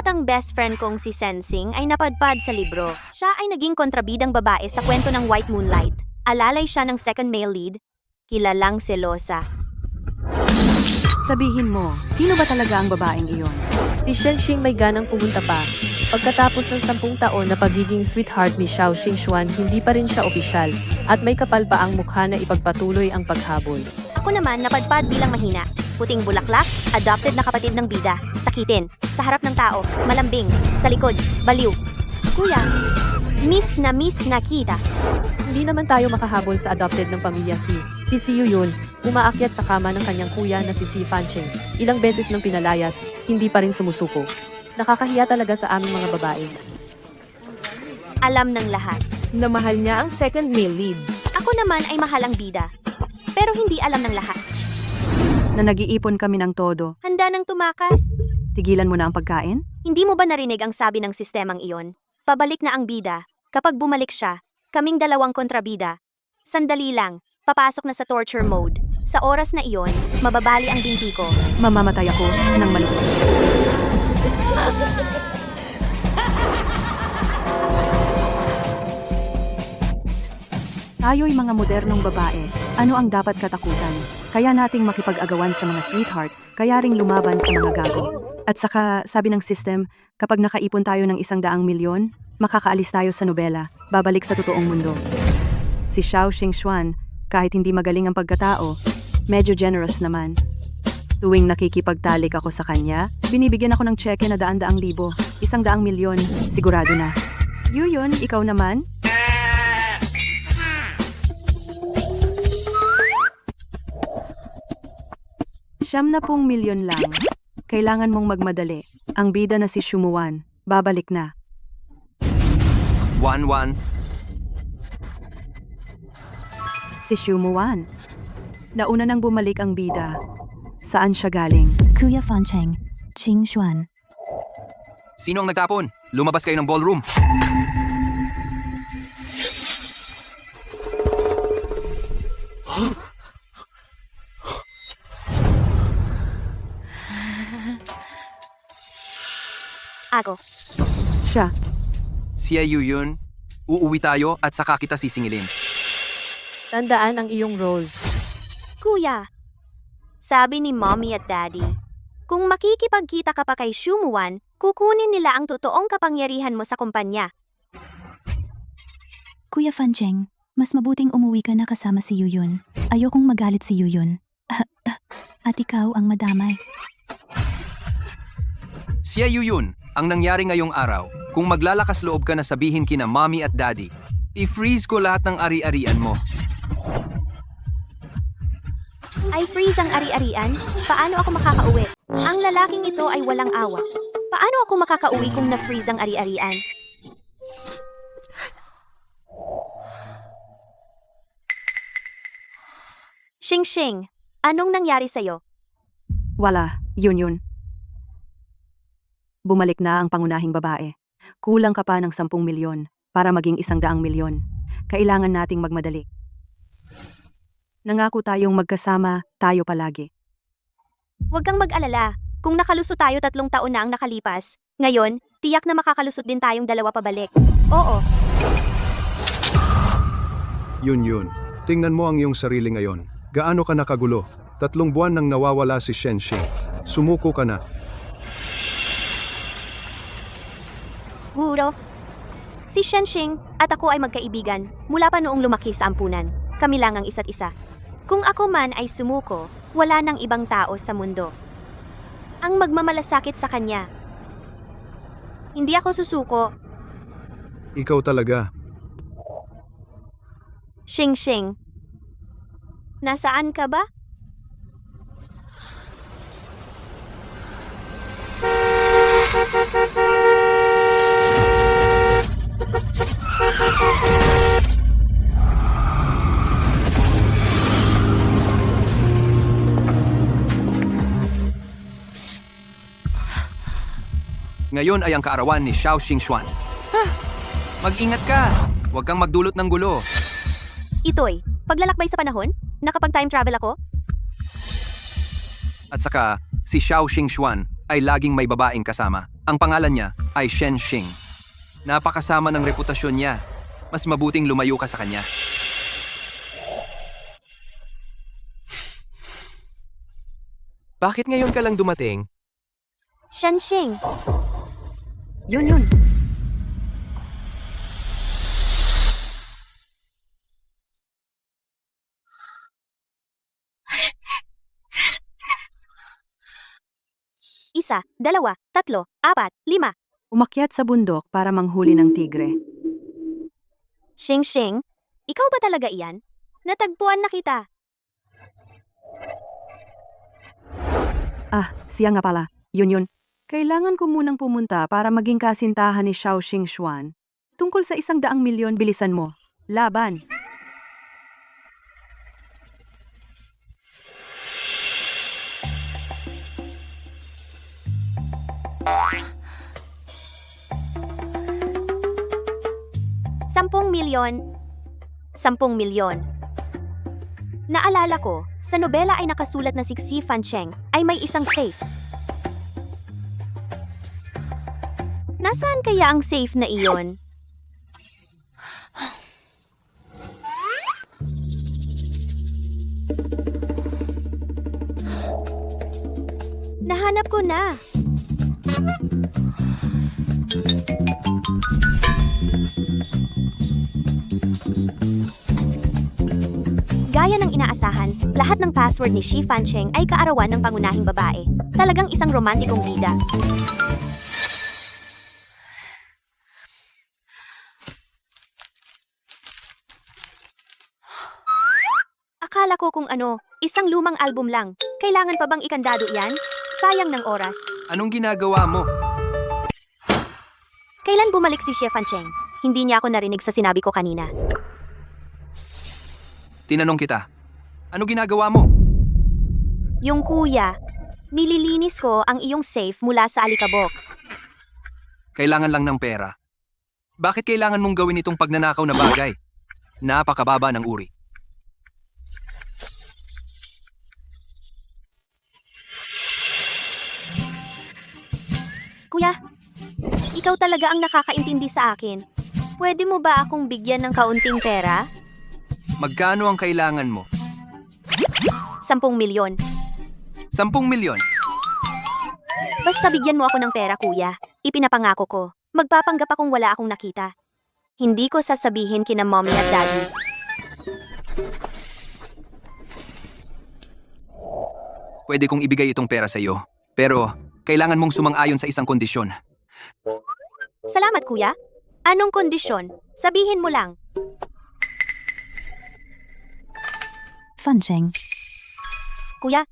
At ang best friend kong si Sensing ay napadpad sa libro. Siya ay naging kontrabidang babae sa kwento ng White Moonlight. Alalay siya ng second male lead, kilalang selosa. Sabihin mo, sino ba talaga ang babaeng iyon? Si Shenxing may ganang pumunta pa. Pagkatapos ng 10 taon na pagiging sweetheart ni Xiao Xingxuan, hindi pa rin siya opisyal at may kapal pa ang mukha na ipagpatuloy ang paghabol. Ako naman napadpad bilang mahina. Puting bulaklak, adopted na kapatid ng bida, sakitin, sa harap ng tao, malambing, sa likod, baliw. Kuya, miss na kita. Hindi naman tayo makahabol sa adopted ng pamilya si Si Yuyun, umaakyat sa kama ng kanyang kuya na si Fancheng. Ilang beses nang pinalayas, hindi pa rin sumusuko. Nakakahiya talaga sa aming mga babae. Alam ng lahat. Na mahal niya ang second male lead. Ako naman ay mahal ang bida. Pero hindi alam ng lahat. Na nag-iipon kami ng todo. Handa nang tumakas. Tigilan mo na ang pagkain? Hindi mo ba narinig ang sabi ng sistemang iyon? Pabalik na ang bida. Kapag bumalik siya, kaming dalawang kontrabida. Sandali lang, papasok na sa torture mode. Sa oras na iyon, mababali ang binti ko. Mamamatay ako ng malungkot. Tayo'y mga modernong babae. Ano ang dapat katakutan? Kaya nating makipag-agawan sa mga sweetheart, kaya ring lumaban sa mga gago. At saka, sabi ng system, kapag nakaipon tayo ng 100 milyon, makakaalis tayo sa nobela, babalik sa totoong mundo. Si Xiao Xingxuan, kahit hindi magaling ang pagkatao, medyo generous naman. Tuwing nakikipagtalik ako sa kanya, binibigyan ako ng tseke na 100,000, 100 milyon, sigurado na. Yuyun, ikaw naman? ₱70 milyon lang. Kailangan mong magmadali. Ang bida na si Shumuan, babalik na. 1-1. Si Shumuan. Nauna nang bumalik ang bida. Saan siya galing? Kuya Fancheng, Qing Xuan. Sino ang nagtapon? Lumabas kayo ng ballroom. Ako. Siya. Si Yuyun, uuwi tayo at saka kita sisingilin. Tandaan ang iyong role. Kuya, sabi ni Mommy at Daddy, kung makikipagkita ka pa kay Shumuan, kukunin nila ang totoong kapangyarihan mo sa kumpanya. Kuya Fancheng, mas mabuting umuwi ka na kasama si Yuyun. Ayokong magalit si Yuyun. At ikaw ang madamay. Si Yuyun, ang nangyari ngayong araw, kung maglalakas loob ka na sabihin kina Mommy at Daddy, i-freeze ko lahat ng ari-arian mo. Ay freeze ang ari-arian? Paano ako makakauwi? Ang lalaking ito ay walang awa. Paano ako makakauwi kung na-freeze ang ari-arian? Xing, anong nangyari sa'yo? Wala, yun. Bumalik na ang pangunahing babae. Kulang ka pa ng 10 milyon para maging 100 milyon. Kailangan nating magmadali. Nangako tayong magkasama, tayo palagi. Huwag kang mag-alala. Kung nakalusot tayo 3 taon na ang nakalipas, ngayon, tiyak na makakalusot din tayong 2 pabalik. Oo, Yun. Tingnan mo ang iyong sarili ngayon. Gaano ka nakagulo? 3 buwan nang nawawala si Shenxing. Sumuko ka na. guro. Si Shenxing at ako ay magkaibigan mula pa noong lumaki sa ampunan. Kami lang ang isa't isa. Kung ako man ay sumuko, wala nang ibang tao sa mundo ang magmamalasakit sa kanya. Hindi ako susuko. Ikaw talaga. Xing, nasaan ka ba? Ngayon ay ang kaarawan ni Xiao Xingxuan. Mag-ingat ka! Huwag kang magdulot ng gulo. Itoy, paglalakbay sa panahon? Nakapag-time travel ako? At saka, si Xiao Xingxuan ay laging may babaeng kasama. Ang pangalan niya ay Shen Xing. Napakasama ng reputasyon niya. Mas mabuting lumayo ka sa kanya. Bakit ngayon ka lang dumating? Shenxing, Yun. isa, dalawa, tatlo, apat, lima. Umakyat sa bundok para manghuli ng tigre. Xing, ikaw ba talaga iyan? Natagpuan na kita. Ah, siya nga pala. Yun. Kailangan ko munang pumunta para maging kasintahan ni Xiao Xingxuan. Tungkol sa 100 milyon, bilisan mo. Laban. Sampung milyon. 10 milyon. Naalala ko, sa nobela ay nakasulat na si Xi Fancheng ay may isang safe. Nasaan kaya ang safe na iyon? Nahanap ko na. Gaya ng inaasahan, lahat ng password ni Xi Fancheng ay kaarawan ng pangunahing babae. Talagang isang romantikong bida. Akala ko kung ano, isang lumang album lang. Kailangan pa bang ikandado iyan? Sayang ng oras. Anong ginagawa mo? Kailan bumalik si Xi Fancheng? Hindi niya ako narinig sa sinabi ko kanina. Tinanong kita. Ano ginagawa mo? Yung kuya, nililinis ko ang iyong safe mula sa alikabok. Kailangan lang ng pera. Bakit kailangan mong gawin itong pagnanakaw na bagay? Napakababa ng uri. Kuya, ikaw talaga ang nakakaintindi sa akin. Pwede mo ba akong bigyan ng kaunting pera? Magkano ang kailangan mo? 10 milyon. 10 milyon. Basta bigyan mo ako ng pera, kuya. Ipinapangako ko. Magpapanggap akong wala akong nakita. Hindi ko sasabihin kina mommy at daddy. Pwede kong ibigay itong pera sa iyo. Pero, kailangan mong sumang-ayon sa isang kondisyon. Salamat, kuya. Anong kondisyon? Sabihin mo lang. Fancheng, Kuya,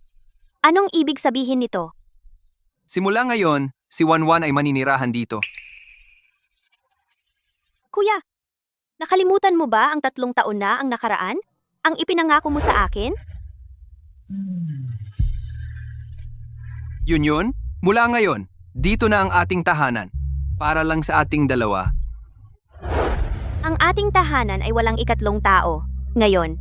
anong ibig sabihin nito? Simula ngayon, si Wanwan ay maninirahan dito. Kuya, nakalimutan mo ba ang 3 taon na ang nakaraan? Ang ipinangako mo sa akin? Yun? Mula ngayon, dito na ang ating tahanan. Para lang sa ating dalawa. Ang ating tahanan ay walang ikatlong tao. Ngayon,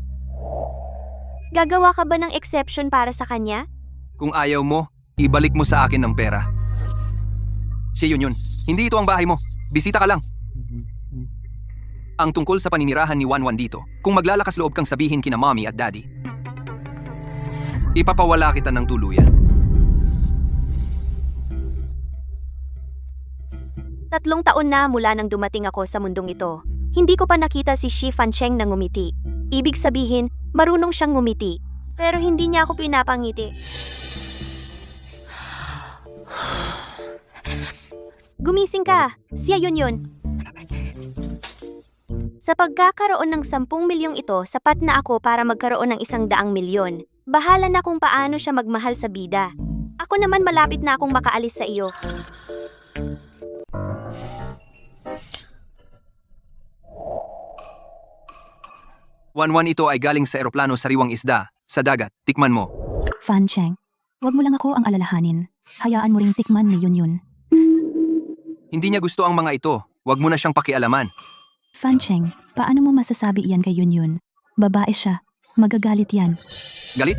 gagawa ka ba ng exception para sa kanya? Kung ayaw mo, ibalik mo sa akin ang pera. Si Yun. Hindi ito ang bahay mo. Bisita ka lang. Ang tungkol sa paninirahan ni Wanwan dito, kung maglalakas loob kang sabihin kina mommy at daddy, ipapawala kita ng tuluyan. 3 taon na mula nang dumating ako sa mundong ito. Hindi ko pa nakita si Xi Fancheng na ngumiti. Ibig sabihin, marunong siyang ngumiti. Pero hindi niya ako pinapangiti. Gumising ka. Siya yun. Sa pagkakaroon ng 10 milyong ito, sapat na ako para magkaroon ng 100 milyon. Bahala na kung paano siya magmahal sa bida. Ako naman malapit na akong makaalis sa iyo. Wanwan ito ay galing sa eroplano sariwang isda, sa dagat, tikman mo. Fancheng, wag mo lang ako ang alalahanin. Hayaan mo ring tikman ni Yun. Hindi niya gusto ang mga ito, wag mo na siyang pakialaman. Fancheng, paano mo masasabi iyan kay Yun? Babae siya. Magagalit yan. Galit?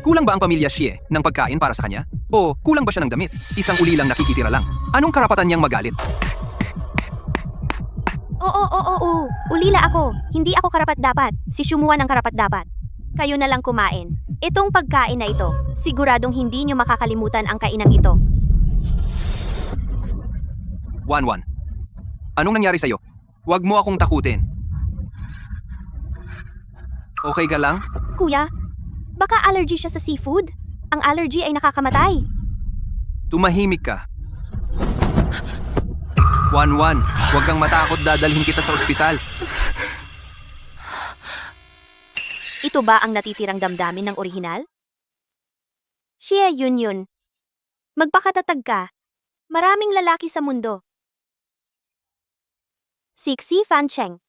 Kulang ba ang pamilya Xie ng pagkain para sa kanya? O kulang ba siya ng damit? Isang uli lang nakikitira lang. Anong karapatan niyang magalit? Oo. Ulila ako. Hindi ako karapat-dapat. Si Shumuan ang karapat-dapat. Kayo na lang kumain. Itong pagkain na ito, siguradong hindi nyo makakalimutan ang kainang ito. Wanwan. Anong nangyari sa'yo? Huwag mo akong takutin. Okay ka lang? Kuya, baka allergy siya sa seafood? Ang allergy ay nakakamatay. Tumahimik ka. Wanwan, huwag kang matakot, dadalhin kita sa ospital. Ito ba ang natitirang damdamin ng orihinal? Siya yun. Magpakatatag ka. Maraming lalaki sa mundo. Si Fancheng.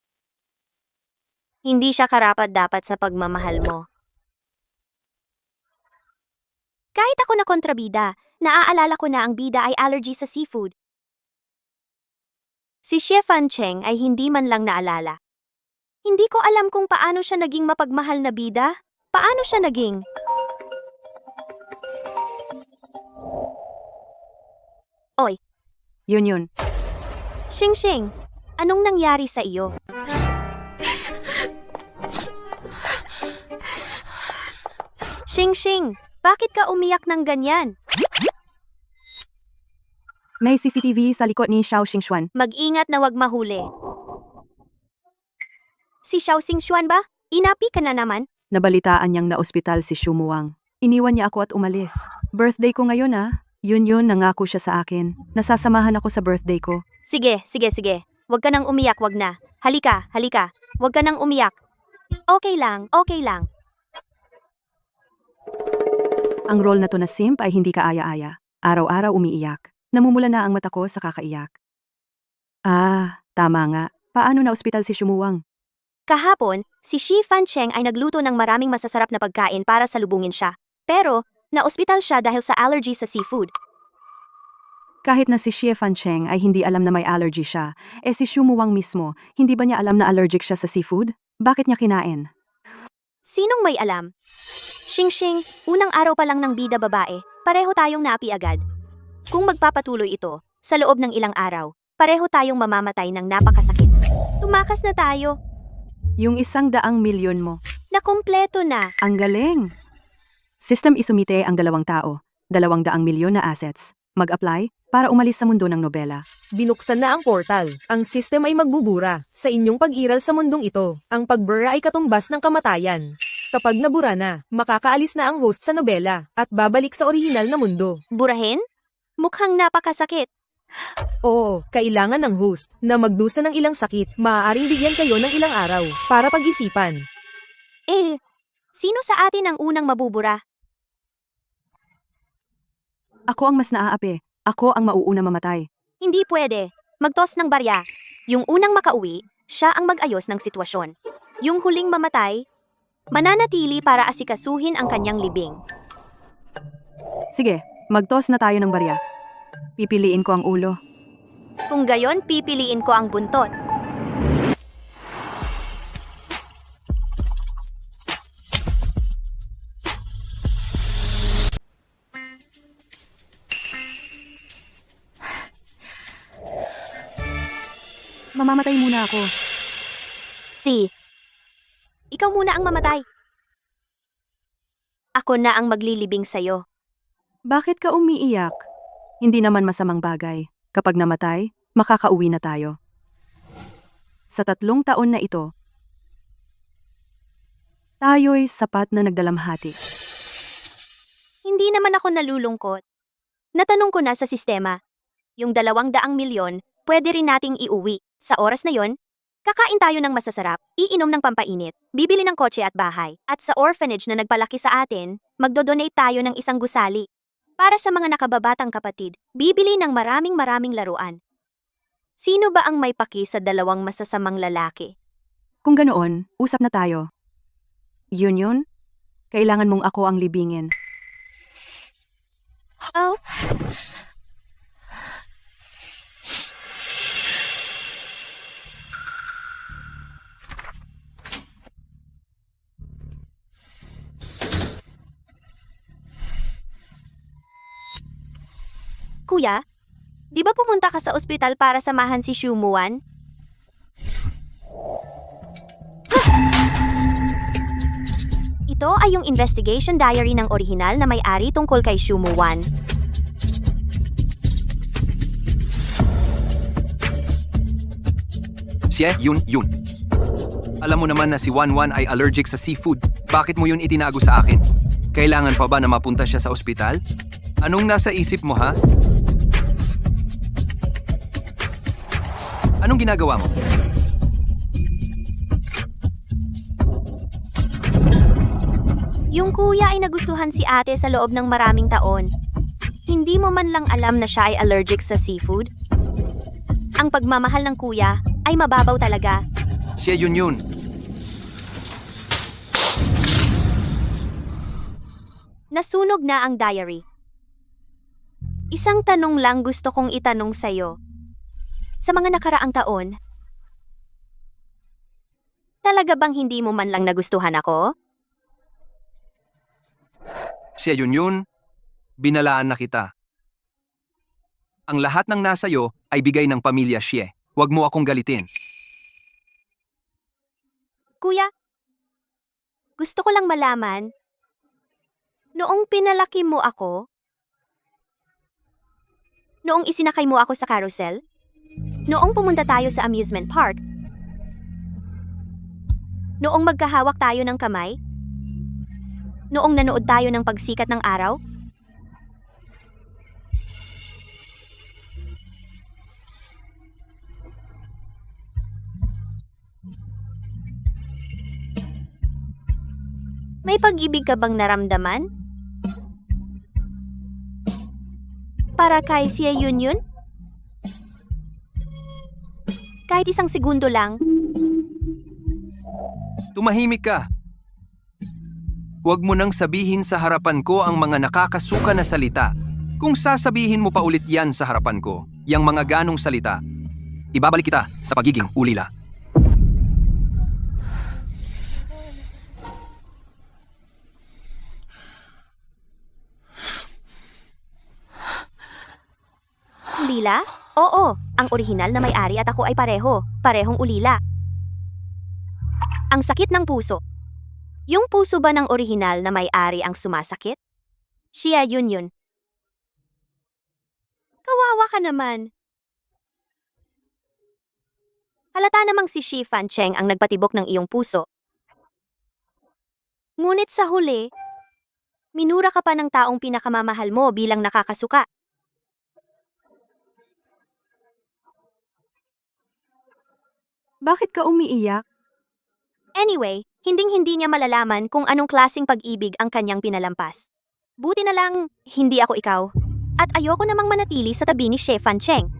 Hindi siya karapat-dapat sa pagmamahal mo. Kahit ako na kontrabida, naaalala ko na ang bida ay allergy sa seafood. Si Xie Fancheng ay hindi man lang naalala. Hindi ko alam kung paano siya naging mapagmahal na bida. Paano siya naging? Oy, Yun. Xing, anong nangyari sa iyo? Xing, bakit ka umiyak ng ganyan? May CCTV sa likod ni Xiao Xingxuan. Mag-ingat na wag mahuli. Si Xiao Xingxuan ba? Inapi ka na naman? Nabalitaan niyang naospital si Shumuang. Iniwan niya ako at umalis. Birthday ko ngayon Yun, nangako siya sa akin. Nasasamahan ako sa birthday ko. Sige. Wag ka nang umiyak, wag na. Halika. Wag ka nang umiyak. Okay lang. Ang role na to na simp ay hindi kaaya-aya. Araw-araw umiiyak. Namumula na ang mata ko sa kakaiyak. Tama nga. Paano na ospital si Shumuang? Kahapon, si Xi Fancheng ay nagluto ng maraming masasarap na pagkain para salubungin siya. Pero, na-ospital siya dahil sa allergy sa seafood. Kahit na si Xie Fancheng ay hindi alam na may allergy siya, si Shumuang mismo, hindi ba niya alam na allergic siya sa seafood? Bakit niya kinain? Sinong may alam? Xing, unang araw pa lang ng bida babae, pareho tayong naapi agad. Kung magpapatuloy ito, sa loob ng ilang araw, pareho tayong mamamatay ng napakasakit. Tumakas na tayo. Yung 100 milyon mo. Nakumpleto na. Ang galing! System isumite ang 2 tao, 200 milyon na assets. Mag-apply para umalis sa mundo ng nobela. Binuksan na ang portal. Ang system ay magbubura sa inyong pag-iral sa mundong ito. Ang pagbura ay katumbas ng kamatayan. Kapag nabura na, makakaalis na ang host sa nobela at babalik sa orihinal na mundo. Burahin? Mukhang napakasakit. Oo, kailangan ng host na magdusa ng ilang sakit. Maaaring bigyan kayo ng ilang araw para pag-isipan. Sino sa atin ang unang mabubura? Ako ang mas naaapi. Ako ang mauuna mamatay. Hindi pwede. Magtos ng barya. Yung unang makauwi, siya ang mag-ayos ng sitwasyon. Yung huling mamatay, mananatili para asikasuhin ang kanyang libing. Sige, magtos na tayo ng barya. Pipiliin ko ang ulo. Kung gayon, pipiliin ko ang buntot. Mamamatay muna ako. Ikaw muna ang mamatay. Ako na ang maglilibing sa'yo. Bakit ka umiiyak? Hindi naman masamang bagay. Kapag namatay, makakauwi na tayo. Sa 3 taon na ito, tayo'y sapat na nagdalamhati. Hindi naman ako nalulungkot. Natanong ko na sa sistema. Yung 200 milyon, pwede rin nating iuwi. Sa oras na yon, kakain tayo ng masasarap, iinom ng pampainit, bibili ng kotse at bahay. At sa orphanage na nagpalaki sa atin, magdodonate tayo ng isang gusali. Para sa mga nakababatang kapatid, bibili ng maraming laruan. Sino ba ang may paki sa 2 masasamang lalaki? Kung ganoon, usap na tayo. Yun, kailangan mong ako ang libingin. Oh, Kuya, di ba pumunta ka sa ospital para samahan si Shumuan? Ito ay yung investigation diary ng orihinal na may-ari tungkol kay Shumuan. Yun. Alam mo naman na si Wanwan ay allergic sa seafood. Bakit mo yun itinago sa akin? Kailangan pa ba na mapunta siya sa ospital? Anong nasa isip mo, ha? Anong ginagawa mo? Yung kuya ay nagustuhan si ate sa loob ng maraming taon. Hindi mo man lang alam na siya ay allergic sa seafood? Ang pagmamahal ng kuya ay mababaw talaga. Yun. Nasunog na ang diary. Isang tanong lang gusto kong itanong sa'yo. Sa mga nakaraang taon, talaga bang hindi mo man lang nagustuhan ako? Yun. Binalaan na kita. Ang lahat ng nasayo ay bigay ng pamilya Xie. Huwag mo akong galitin. Kuya, gusto ko lang malaman, noong pinalaki mo ako, noong isinakay mo ako sa carousel, noong pumunta tayo sa amusement park, noong magkahawak tayo ng kamay, noong nanood tayo ng pagsikat ng araw, may pag-ibig ka bang naramdaman? Para kay siya yun? Kahit isang segundo lang, Tumahimik ka. Huwag mo nang sabihin sa harapan ko ang mga nakakasuka na salita. Kung sasabihin mo pa ulit yan sa harapan ko, yang mga ganong salita, ibabalik kita sa pagiging ulila. ulila? Oo, ang orihinal na may-ari at ako ay parehong ulila. Ang sakit ng puso. Yung puso ba ng orihinal na may-ari ang sumasakit? Siya yun. Kawawa ka naman. Halata namang si Shi Fancheng ang nagpatibok ng iyong puso. Ngunit sa huli, minura ka pa ng taong pinakamamahal mo bilang nakakasuka. Bakit ka umiiyak? Anyway, hinding-hindi niya malalaman kung anong klaseng pag-ibig ang kanyang pinalampas. Buti na lang, hindi ako ikaw. At ayoko namang manatili sa tabi ni Chef Fancheng.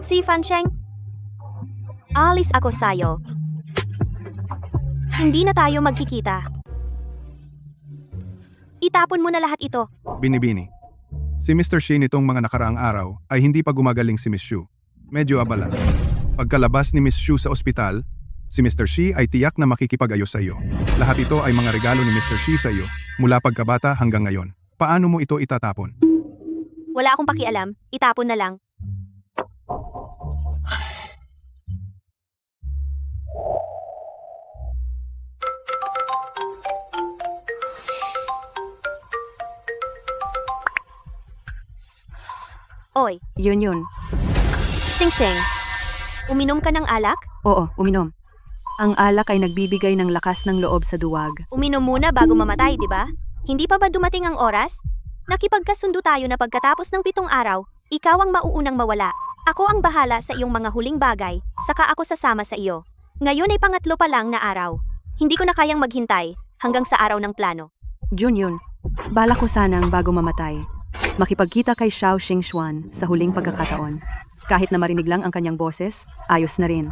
Si Fancheng, alis ako sa'yo. Hindi na tayo magkikita. Itapon mo na lahat ito. Binibini. Si Mr. Shi nitong mga nakaraang araw ay hindi pa gumagaling si Miss Shu. Medyo abala. Pagkalabas ni Miss Shu sa ospital, si Mr. Shi ay tiyak na makikipag-ayos sa iyo. Lahat ito ay mga regalo ni Mr. Shi sa iyo mula pagkabata hanggang ngayon. Paano mo ito itatapon? Wala akong pakialam, itapon na lang. Oy, Yun. Shing, uminom ka ng alak? Oo, uminom. Ang alak ay nagbibigay ng lakas ng loob sa duwag. Uminom muna bago mamatay, di ba? Hindi pa ba dumating ang oras? Nakipagkasundo tayo na pagkatapos ng 7 araw, ikaw ang mauunang mawala. Ako ang bahala sa iyong mga huling bagay, saka ako sasama sa iyo. Ngayon ay pangatlo pa lang na araw. Hindi ko na kayang maghintay hanggang sa araw ng plano. Yun. Balak ko sanang bago mamatay. Makipagkita kay Xiao Xingxuan sa huling pagkakataon. Kahit na marinig lang ang kanyang boses, ayos na rin.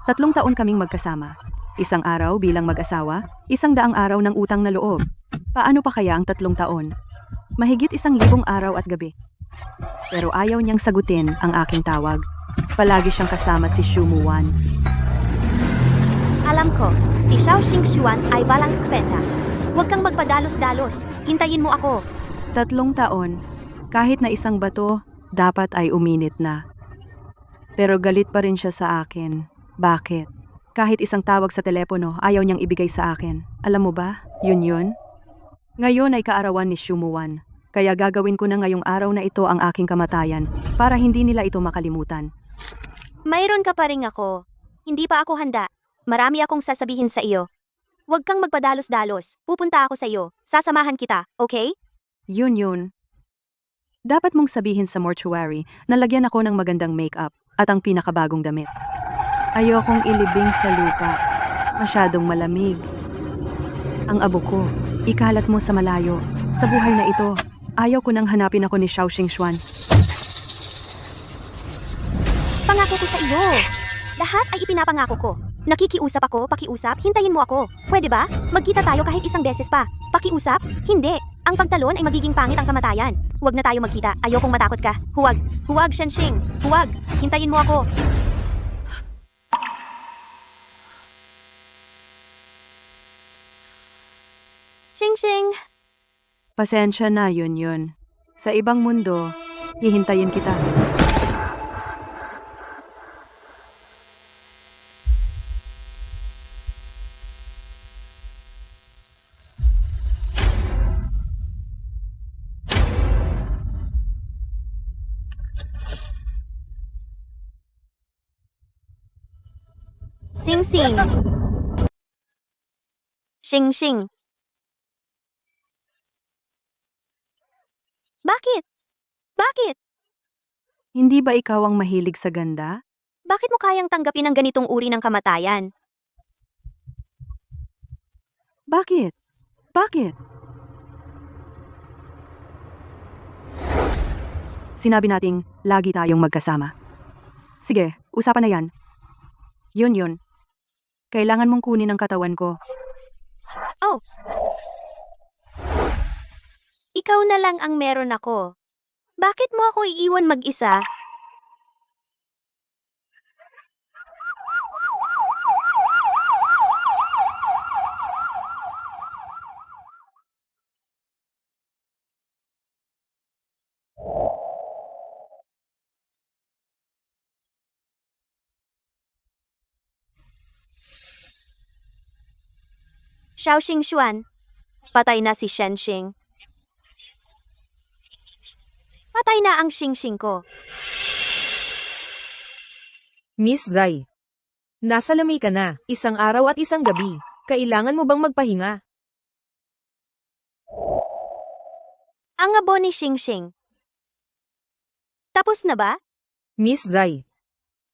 3 taon kaming magkasama. 1 araw bilang mag-asawa, 100 araw ng utang na loob. Paano pa kaya ang 3 taon? Mahigit 1,000 araw at gabi. Pero ayaw niyang sagutin ang aking tawag. Palagi siyang kasama si Shumuan. Alam Alam ko, si Xiao Xingxuan ay walang kwenta. Huwag kang magpadalos-dalos. Hintayin mo ako. 3 taon. Kahit na isang bato, dapat ay uminit na. Pero galit pa rin siya sa akin. Bakit? Kahit isang tawag sa telepono, ayaw niyang ibigay sa akin. Alam mo ba? Yun. Ngayon ay kaarawan ni Shumuwan. Kaya gagawin ko na ngayong araw na ito ang aking kamatayan para hindi nila ito makalimutan. Mayroon ka pa rin ako. Hindi pa ako handa. Marami akong sasabihin sa iyo. Huwag kang magpadalos-dalos. Pupunta ako sa iyo. Sasamahan kita, okay? Yun. Dapat mong sabihin sa mortuary na lagyan ako ng magandang makeup at ang pinakabagong damit. Ayokong ilibing sa lupa. Masyadong malamig. Ang abo ko, ikalat mo sa malayo. Sa buhay na ito, ayaw ko nang hanapin ako ni Xiao Xingxuan. Pangako ko sa iyo. Lahat ay ipinapangako ko. Nakikiusap ako, pakiusap, hintayin mo ako. Pwede ba? Magkita tayo kahit isang beses pa. Pakiusap? Hindi. Ang pagtalon ay magiging pangit ang kamatayan. Huwag na tayo magkita. Ayokong matakot ka. Huwag, Shenxing. Huwag. Hintayin mo ako. Shenxing. Pasensya na, yun. Sa ibang mundo, hihintayin kita. Sing-sing. Sing-sing. Bakit? Hindi ba ikaw ang mahilig sa ganda? Bakit mo kayang tanggapin ang ganitong uri ng kamatayan? Bakit? Sinabi nating lagi tayong magkasama. Sige, usapan na yan. Yun. Kailangan mong kunin ang katawan ko. Oh. Ikaw na lang ang meron ako. Bakit mo ako iiwan mag-isa? Xiao Xingxuan, patay na si Shenxing. Patay na ang Xingxing ko. Miss Zai. Nasa lamay ka na, isang araw at isang gabi. Kailangan mo bang magpahinga? Ang abo ni Xingxing. Tapos na ba? Miss Zai.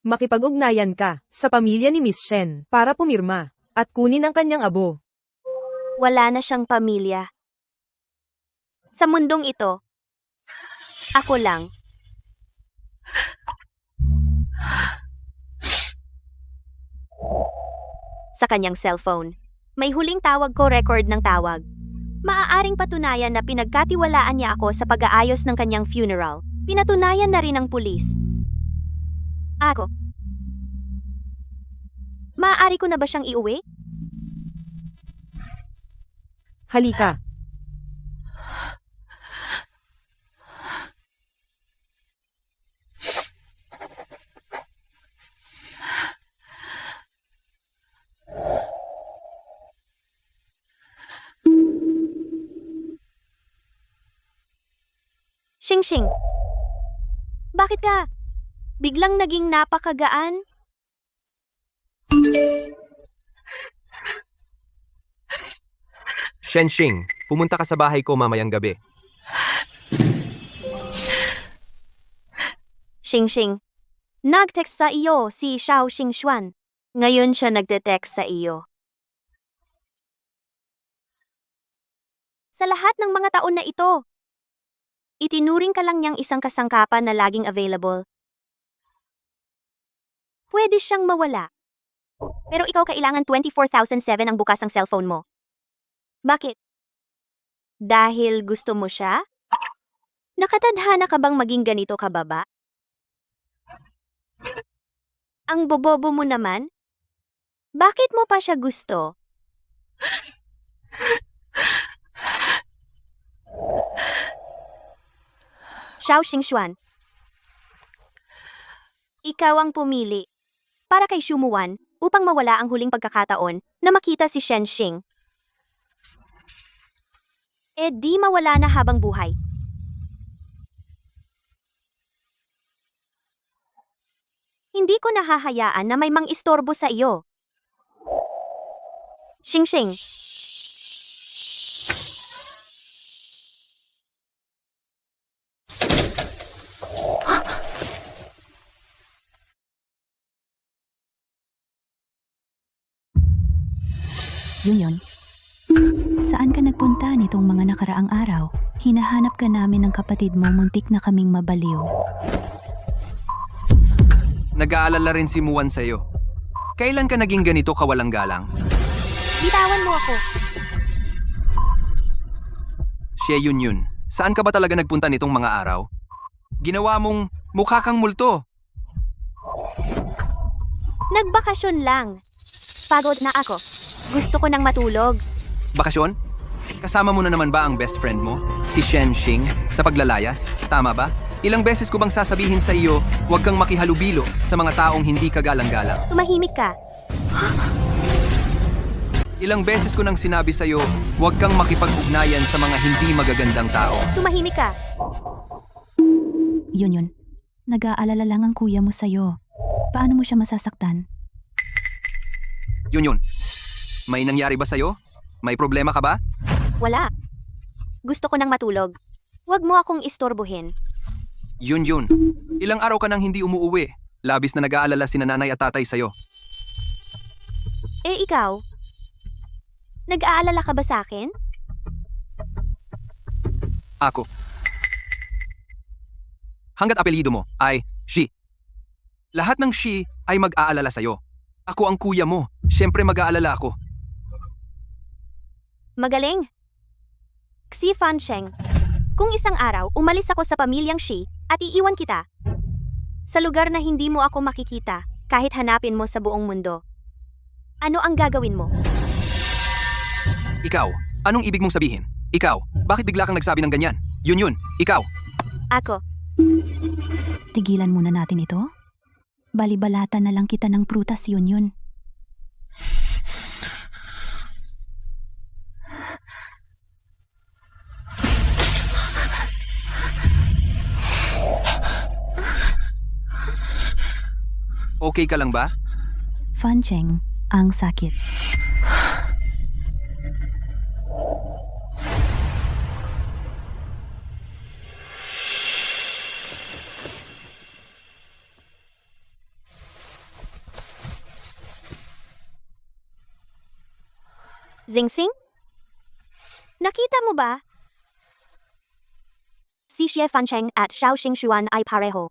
Makipag-ugnayan ka sa pamilya ni Miss Shen para pumirma at kunin ang kanyang abo. Wala na siyang pamilya. Sa mundong ito, ako lang. Sa kanyang cellphone, may huling tawag ko record ng tawag. Maaaring patunayan na pinagkatiwalaan niya ako sa pag-aayos ng kanyang funeral. Pinatunayan na rin ng pulis. Ako. Maaari ko na ba siyang iuwi? Halika. Xingxing. Bakit ka? Biglang naging napakagaan? Shenxing, pumunta ka sa bahay ko mamayang gabi. Xingxing. Nag-text sa iyo si Xiao Xingxuan. Ngayon siya nagte-text sa iyo. Sa lahat ng mga taon na ito, itinuring ka lang niyang isang kasangkapan na laging available. Pwede siyang mawala. Pero ikaw kailangan 24,007 ang bukas ang cellphone mo. Bakit? Dahil gusto mo siya? Nakatadhana ka bang maging ganito kababa? Ang bobobo mo naman? Bakit mo pa siya gusto? Xiao Xingxuan. Ikaw ang pumili. Para kay Shumuan, upang mawala ang huling pagkakataon na makita si Shen Xing. Eh di mawala na habang buhay. Hindi ko nahahayaan na may mang-istorbo sa iyo. Xing Xing. Yun. Saan ka nagpunta nitong mga nakaraang araw? Hinahanap ka namin ng kapatid mo, muntik na kaming mabaliw. Nag-aalala rin si Muan sa'yo. Kailan ka naging ganito kawalang galang? Bitawan mo ako. Xie Yunyun, saan ka ba talaga nagpunta nitong mga araw? Ginawa mong mukha kang multo. Nagbakasyon lang. Pagod na ako. Gusto ko nang matulog. Bakasyon? Kasama mo na naman ba ang best friend mo, si Shen Xing, sa paglalayas? Tama ba? Ilang beses ko bang sasabihin sa iyo, huwag kang makihalubilo sa mga taong hindi kagalang-galang? Tumahimik ka. Ilang beses ko nang sinabi sa iyo, huwag kang makipag-ugnayan sa mga hindi magagandang tao. Tumahimik ka. Yun. Nag-aalala lang ang kuya mo sa'yo. Paano mo siya masasaktan? Yun. May nangyari ba sa'yo? May problema ka ba? Wala. Gusto ko nang matulog. Huwag mo akong istorbohin. Yun. Ilang araw ka nang hindi umuuwi. Labis na nag-aalala si nanay at tatay sa'yo. Eh ikaw? Nag-aalala ka ba sa akin? Ako. Hanggat apelyido mo ay Shi. Lahat ng Shi ay mag-aalala sa'yo. Ako ang kuya mo. Siyempre mag-aalala ako. Magaling. Xi Fancheng. Kung isang araw umalis ako sa pamilyang Shi at iiwan kita sa lugar na hindi mo ako makikita kahit hanapin mo sa buong mundo, ano ang gagawin mo? Ikaw, anong ibig mong sabihin? Ikaw, bakit bigla kang nagsabi ng ganyan? Yun, ikaw. Ako. Tigilan muna natin ito. Balibalata na lang kita ng prutas, yun. Okay ka lang ba? Fancheng, ang sakit. Zingsing? Nakita mo ba? Si Xie Fancheng at Xiao Xingxuan ay pareho.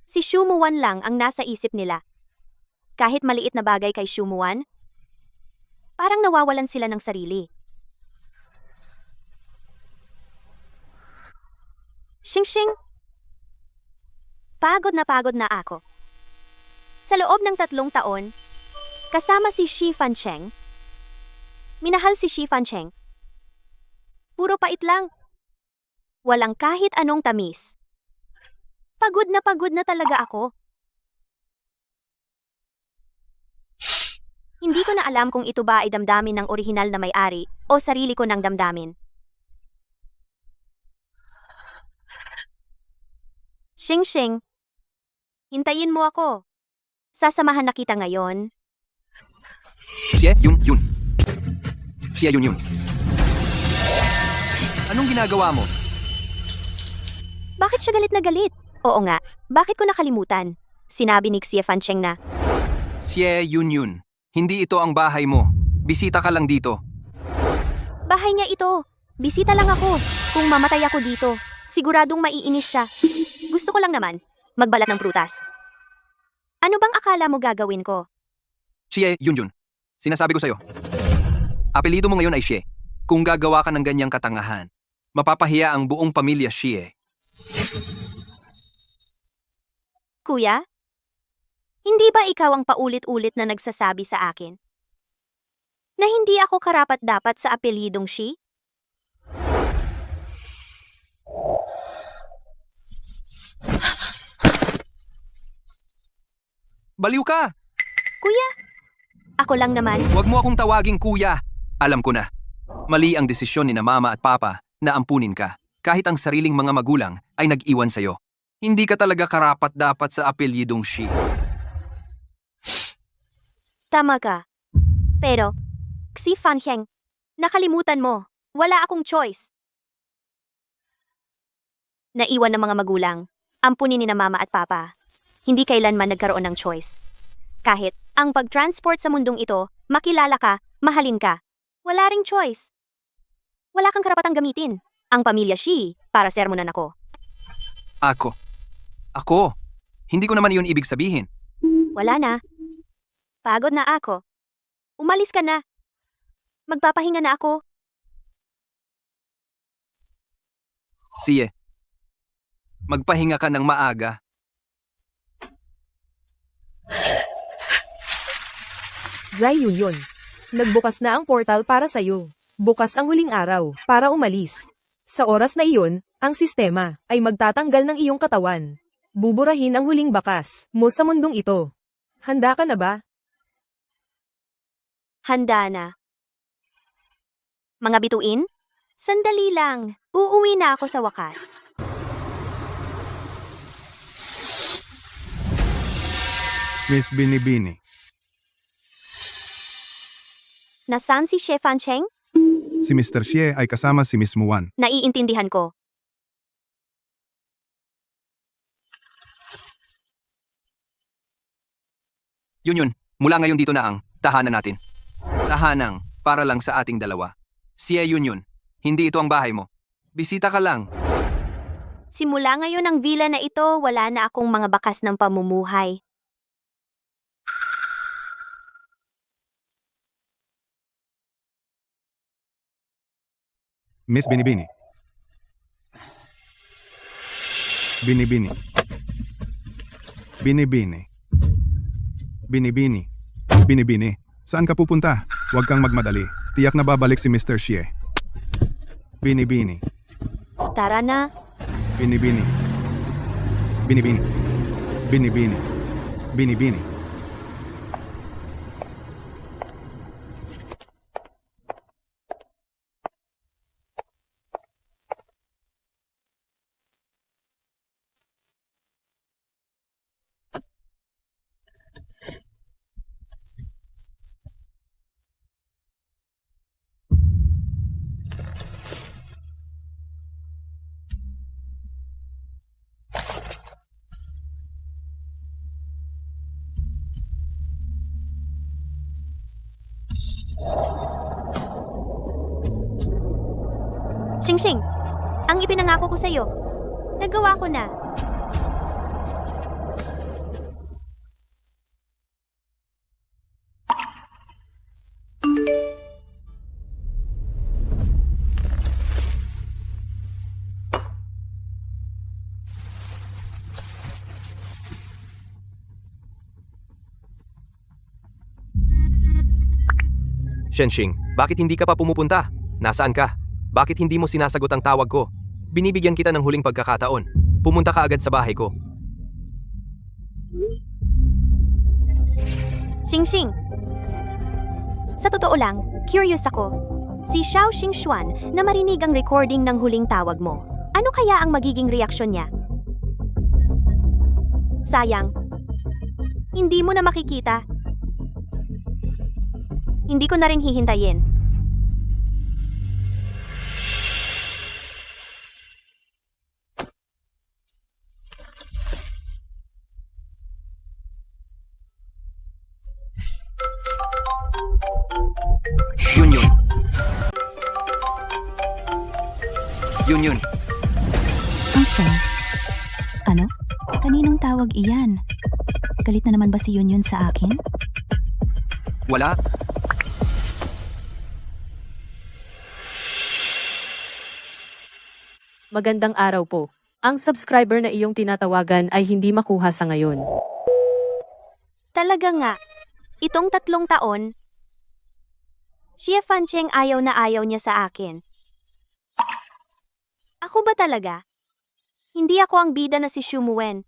Si Shumuan lang ang nasa isip nila. Kahit maliit na bagay kay Shumuan, parang nawawalan sila ng sarili. Xingxing, pagod na ako. Sa loob ng 3 taon, kasama si Xi Fancheng, minahal si Xi Fancheng. Puro pait lang. Walang kahit anong tamis. Pagod na talaga ako. Hindi ko na alam kung ito ba ay damdamin ng orihinal na may-ari o sarili ko ng damdamin. Xing, hintayin mo ako. Sasamahan na kita ngayon. Xie Yun. Xie Yun. Anong ginagawa mo? Bakit siya galit na galit? Oo nga, bakit ko nakalimutan? Sinabi ni Xie Fancheng na, Xie Yun. Hindi ito ang bahay mo. Bisita ka lang dito. bahay niya ito. Bisita lang ako. Kung mamatay ako dito, siguradong maiinis siya. Gusto ko lang naman, magbalat ng prutas. Ano bang akala mo gagawin ko? Xie Yun. Sinasabi ko sa'yo. Apelyido mo ngayon ay Xie. Kung gagawa ka ng ganyang katangahan, mapapahiya ang buong pamilya Xie. Kuya? Hindi ba ikaw ang paulit-ulit na nagsasabi sa akin na hindi ako karapat-dapat sa apelyidong Shi? Baliw ka! Kuya, ako lang naman. Huwag mo akong tawaging kuya. Alam ko na. Mali ang desisyon ni na mama at papa na ampunin ka. Kahit ang sariling mga magulang ay nag-iwan sa'yo. Hindi ka talaga karapat-dapat sa apelyidong Shi. Tama ka. Pero, Xi Fanheng, nakalimutan mo, wala akong choice. Naiwan ng mga magulang, ampunin ni na mama at papa. Hindi kailanman nagkaroon ng choice. Kahit ang pag-transport sa mundong ito, makilala ka, mahalin ka. Wala ring choice. Wala kang karapatang gamitin ang pamilya Shi para sermonan ako. Ako? Hindi ko naman iyon ibig sabihin. Wala na. Pagod na ako. Umalis ka na. Magpapahinga na ako. Siye, magpahinga ka ng maaga. Zai Yun. Nagbukas na ang portal para sa'yo. Bukas ang huling araw para umalis. Sa oras na iyon, ang sistema ay magtatanggal ng iyong katawan. Buburahin ang huling bakas mo sa mundong ito. Handa ka na ba? Handa na. Mga bituin? Sandali lang. Uuwi na ako sa wakas. Miss Binibini, Nasaan si Xie Fancheng? si Mr. Xie ay kasama si Miss Muan. Naiintindihan ko. Yun, mula ngayon dito na ang tahanan natin. Tahanang para lang sa ating dalawa. Siye yun, hindi ito ang bahay mo. Bisita ka lang. Simula ngayon ang villa na ito, wala na akong mga bakas ng pamumuhay. Miss Binibini. Binibini. Binibini. Binibini. Binibini. Saan ka pupunta? Huwag kang magmadali. Tiyak na babalik si Mr. Xie. Binibini. Tara na. Binibini. Binibini. Binibini. Binibini. Xing, ang ipinangako ko sa'yo. Nagawa ko na. Shenxing, bakit hindi ka pa pumupunta? Nasaan ka? Bakit hindi mo sinasagot ang tawag ko? Binibigyan kita ng huling pagkakataon. Pumunta ka agad sa bahay ko. Xing, sa totoo lang, curious ako. Si Xiao Xingxuan na marinig ang recording ng huling tawag mo. Ano kaya ang magiging reaksyon niya? Sayang. Hindi mo na makikita. Hindi ko na rin hihintayin. Yun. Okay. Ano? Kaninong tawag iyan? Galit na naman ba si Yun sa akin? Wala. Magandang araw po. Ang subscriber na iyong tinatawagan ay hindi makuha sa ngayon. Talaga nga. Itong 3 taon, Xie Fancheng ayaw na ayaw niya sa akin. Ako ba talaga? Hindi ako ang bida na si Xu Muen.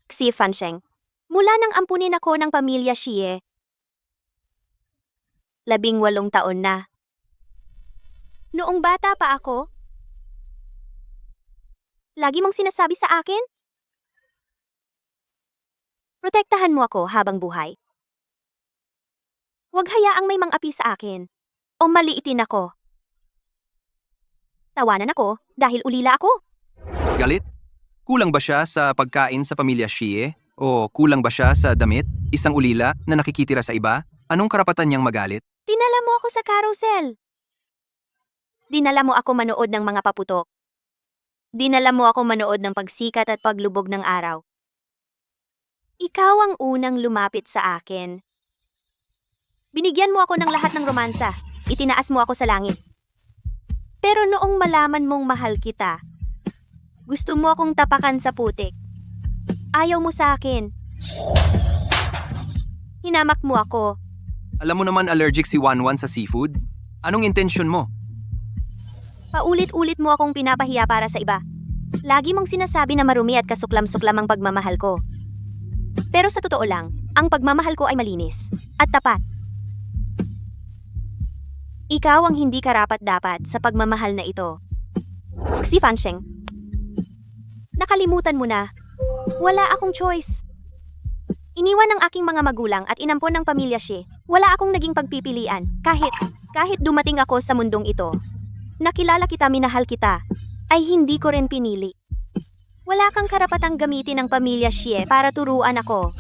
Xie Fancheng, mula nang ampunin ako ng pamilya Xie, 18 taon na. Noong bata pa ako, lagi mong sinasabi sa akin, protektahan mo ako habang buhay. Huwag hayaang may mang-api sa akin o maliitin ako. Tawanan ako dahil ulila ako. Galit? Kulang ba siya sa pagkain sa pamilya Xie? O kulang ba siya sa damit? Isang ulila na nakikitira sa iba? Anong karapatan niyang magalit? Dinala mo ako sa carousel. Dinala mo ako manood ng mga paputok. Dinala mo ako manood ng pagsikat at paglubog ng araw. Ikaw ang unang lumapit sa akin. Binigyan mo ako ng lahat ng romansa. Itinaas mo ako sa langit. Pero noong malaman mong mahal kita, gusto mo akong tapakan sa putik. Ayaw mo sa akin. Hinamak mo ako. Alam mo naman allergic si Wanwan sa seafood? Anong intensyon mo? Paulit-ulit mo akong pinapahiya para sa iba. Lagi mong sinasabi na marumi at kasuklam-suklam ang pagmamahal ko. Pero sa totoo lang, ang pagmamahal ko ay malinis at tapat. Ikaw ang hindi karapat-dapat sa pagmamahal na ito. Xie Fancheng, nakalimutan mo na. Wala akong choice. Iniwan ng aking mga magulang at inampon ng pamilya Xie. Wala akong naging pagpipilian. Kahit dumating ako sa mundong ito, nakilala kita, minahal kita, ay hindi ko rin pinili. Wala kang karapatang gamitin ng pamilya Xie para turuan ako.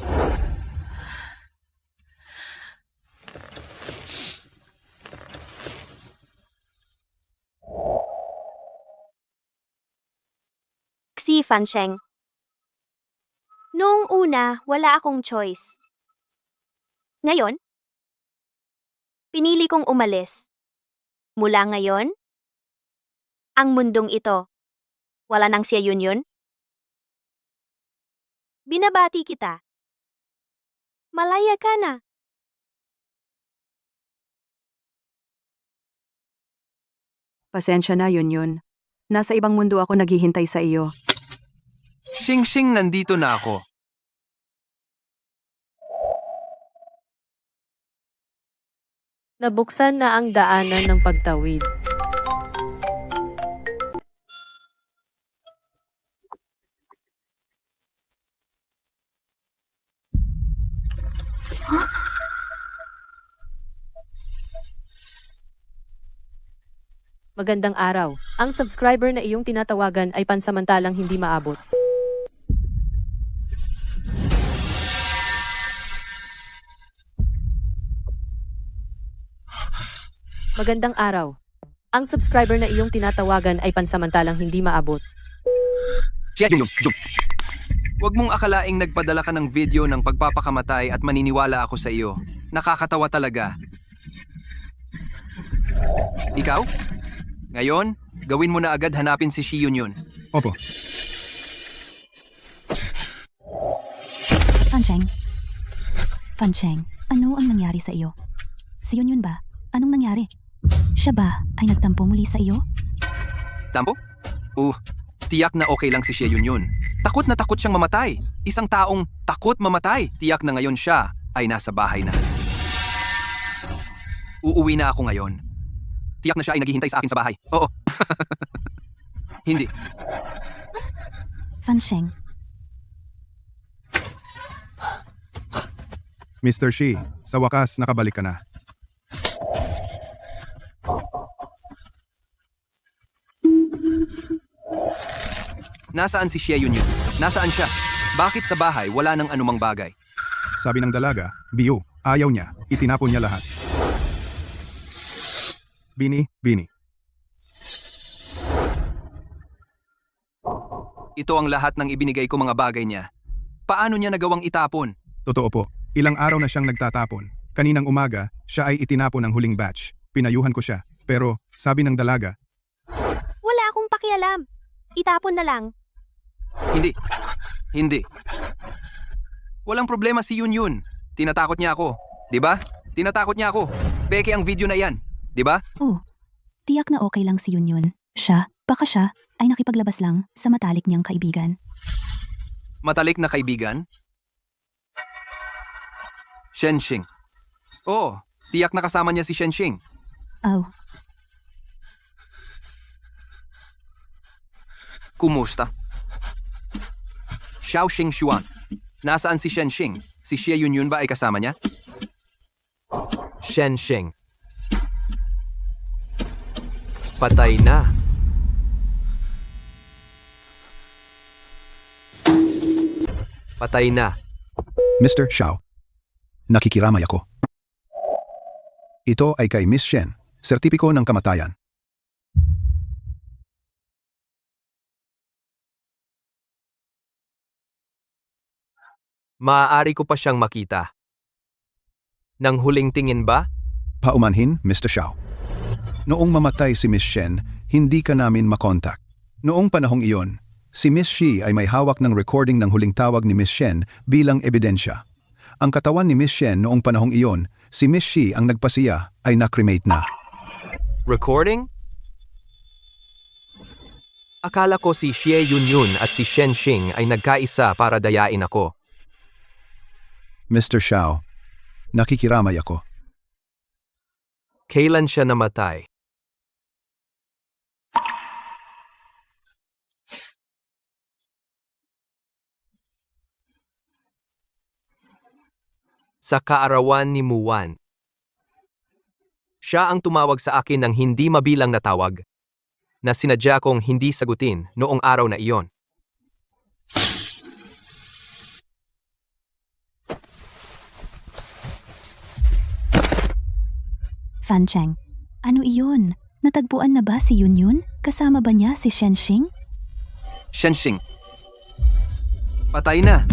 Xie Fancheng, noong una, wala akong choice. Ngayon, pinili kong umalis. Mula ngayon, ang mundong ito, wala nang Xie Yun. Binabati kita. Malaya ka na. Pasensya na, Yun. Nasa ibang mundo ako naghihintay sa iyo. Xing, nandito na ako. Nabuksan na ang daanan ng pagtawid. Magandang araw. Ang subscriber na iyong tinatawagan ay pansamantalang hindi maabot. Magandang araw. Ang subscriber na iyong tinatawagan ay pansamantalang hindi maabot. Xie Yun. Huwag mong akalaing nagpadala ka ng video ng pagpapakamatay at maniniwala ako sa iyo. Nakakatawa talaga. Ikaw? Ngayon, gawin mo na agad, hanapin si Xie Yun. Opo. Fancheng, ano ang nangyari sa iyo? Si Yun ba? Anong nangyari? Siya ba ay nagtampo muli sa iyo? Tampo? Tiyak na okay lang si Xie Yun. Takot na takot siyang mamatay. Isang taong takot mamatay. Tiyak na ngayon siya ay nasa bahay na. Uuwi na ako ngayon. Tiyak na siya ay naghihintay sa akin sa bahay. Oo. Hindi. Fancheng, Mr. Xie, sa wakas nakabalik ka na. Nasaan si Xie Yun? Nasaan siya? Bakit sa bahay wala nang anumang bagay? Sabi ng dalaga, Biyo, ayaw niya, itinapon niya lahat. Bini. Ito ang lahat ng ibinigay ko mga bagay niya. Paano niya nagawang itapon? Totoo po, ilang araw na siyang nagtatapon. Kaninang umaga, siya ay itinapon ng huling batch. Pinayuhan ko siya. Pero, sabi ng dalaga, Wala akong pakialam. Itapon na lang. Hindi. Hindi. Walang problema si Yun. Tinatakot niya ako. 'Di ba? Tinatakot niya ako. Peke ang video na 'yan. 'Di ba? Oh, tiyak na okay lang si Yun. Baka siya, ay nakipaglabas lang sa matalik niyang kaibigan. Matalik na kaibigan? Shenxing. Oo, tiyak na kasama niya si Shenxing. Oh, Kumusta? Xiao Xing Xuan. Nasaan si Shenxing? Si Xie Yun ba ay kasama niya? Shenxing. Patay na. Patay na. Mr. Xiao, nakikiramay ako. Ito ay kay Miss Shen, sertipiko ng kamatayan. Maaari ko pa siyang makita. Nang huling tingin ba? Paumanhin, Mr. Xiao. Noong mamatay si Miss Shen, hindi ka namin makontak. Noong panahong iyon, si Miss Shi ay may hawak ng recording ng huling tawag ni Miss Shen bilang ebidensya. Ang katawan ni Miss Shen noong panahong iyon, si Miss Shi ang nagpasiya ay nakremate na. Recording? Akala ko si Xie Yun at si Shenxing ay nagkaisa para dayain ako. Mr. Xiao, nakikiramay ako. Kailan siya namatay? Sa kaarawan ni Muwan. Siya ang tumawag sa akin ng hindi mabilang na tawag, na sinadya kong hindi sagutin noong araw na iyon. Fan Cheng, ano iyon? Natagpuan na ba si Yun? Kasama ba niya si Shenxing? Shenxing. Patay na.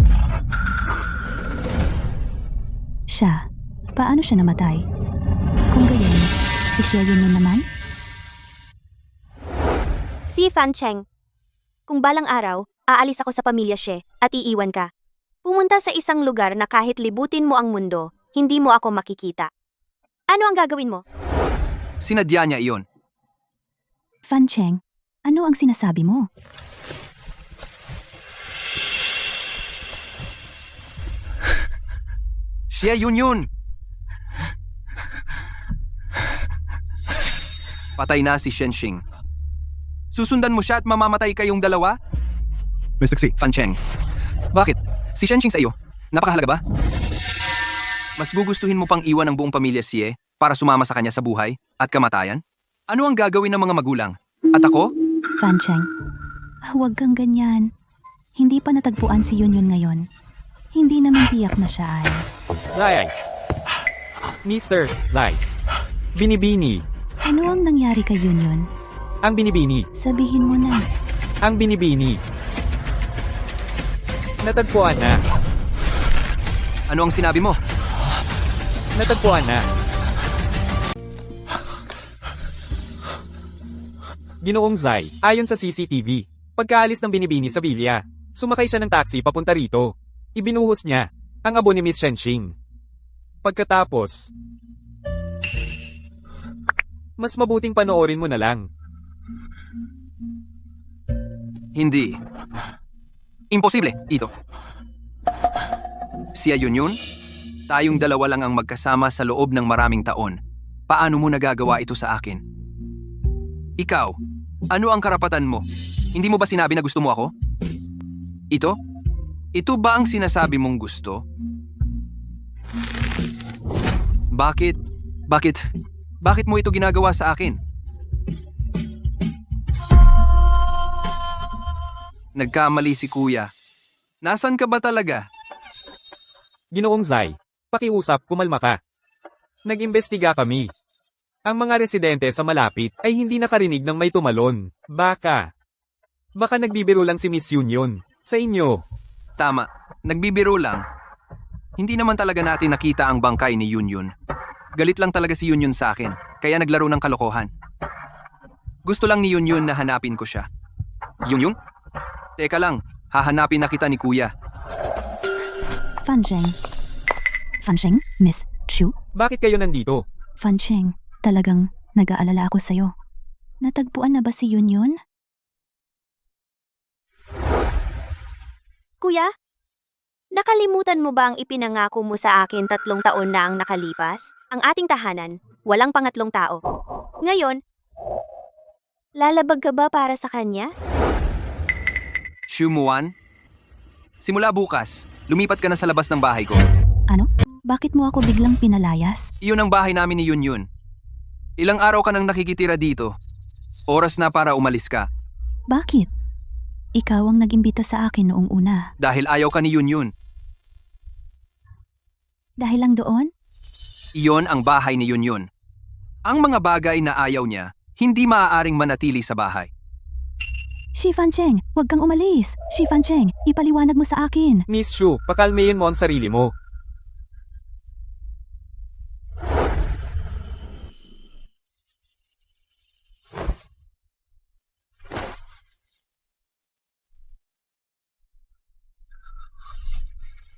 Siya. Paano siya namatay? Kung gayon, si Xie Yun naman? Si Fan Cheng. Kung balang araw, aalis ako sa pamilya Xie at iiwan ka. Pumunta sa isang lugar na kahit libutin mo ang mundo, hindi mo ako makikita. Ano ang gagawin mo? Sinadya niya iyon. Fan Cheng, ano ang sinasabi mo? Xie Yun. Patay na si Shenxing. Susundan mo siya at mamamatay kayong dalawa? Mr. Xi, Fan Cheng. Bakit? Si Shenxing sa iyo. Napakahalaga ba? Mas gugustuhin mo pang iwan ang buong pamilya Xie para sumama sa kanya sa buhay at kamatayan? Ano ang gagawin ng mga magulang? At ako? Fan Cheng, huwag kang ganyan. Hindi pa natagpuan si Yun ngayon. Hindi naman tiyak na siya ay... Zai. Mr. Zai. Binibini. Ano ang nangyari kay Yun? Ang binibini. Sabihin mo na. Ang binibini. Natagpuan na. Ano ang sinabi mo? Natagpuan na. Ginoong Zai, ayon sa CCTV, pagkaalis ng binibini sa Villa, sumakay siya ng taxi papunta rito. Ibinuhos niya ang abo ni Miss Shenxing. Pagkatapos, mas mabuting panoorin mo na lang. Hindi. Imposible, ito. Xie Yun? Tayong dalawa lang ang magkasama sa loob ng maraming taon. Paano mo nagagawa ito sa akin? Ikaw, ano ang karapatan mo? Hindi mo ba sinabi na gusto mo ako? Ito? Ito ba ang sinasabi mong gusto? Bakit mo ito ginagawa sa akin? Nagkamali si kuya. Nasaan ka ba talaga? Ginoong Zai, pakiusap, kumalma ka. Nag-imbestiga kami. Ang mga residente sa malapit ay hindi nakarinig ng may tumalon. Baka nagbibiro lang si Miss Yun sa inyo. Tama, nagbibiro lang. Hindi naman talaga natin nakita ang bangkay ni Yunyun. Galit lang talaga si Yunyun sa akin, kaya naglaro ng kalokohan. Gusto lang ni Yunyun na hanapin ko siya. Yunyun? Teka lang, hahanapin na kita ni Kuya. Fancheng. Fancheng, Miss Shu? Bakit kayo nandito? Fancheng, talagang nag-aalala ako sa'yo. Natagpuan na ba si Yunyun? Kuya, nakalimutan mo ba ang ipinangako mo sa akin 3 taon na ang nakalipas? Ang ating tahanan, walang pangatlong tao. Ngayon, lalabag ka ba para sa kanya? Shumuan? Simula bukas, lumipat ka na sa labas ng bahay ko. Ano? Bakit mo ako biglang pinalayas? Iyon ang bahay namin ni Yunyun. Ilang araw ka nang nakikitira dito. Oras na para umalis ka. Bakit? Ikaw ang nagimbita sa akin noong una. Dahil ayaw ka ni Yunyun. Dahil lang doon? Iyon ang bahay ni Yunyun. Ang mga bagay na ayaw niya, hindi maaaring manatili sa bahay. Shi Fancheng, huwag kang umalis. Shi Fancheng, ipaliwanag mo sa akin. Miss Shu, pakalmayin mo ang sarili mo.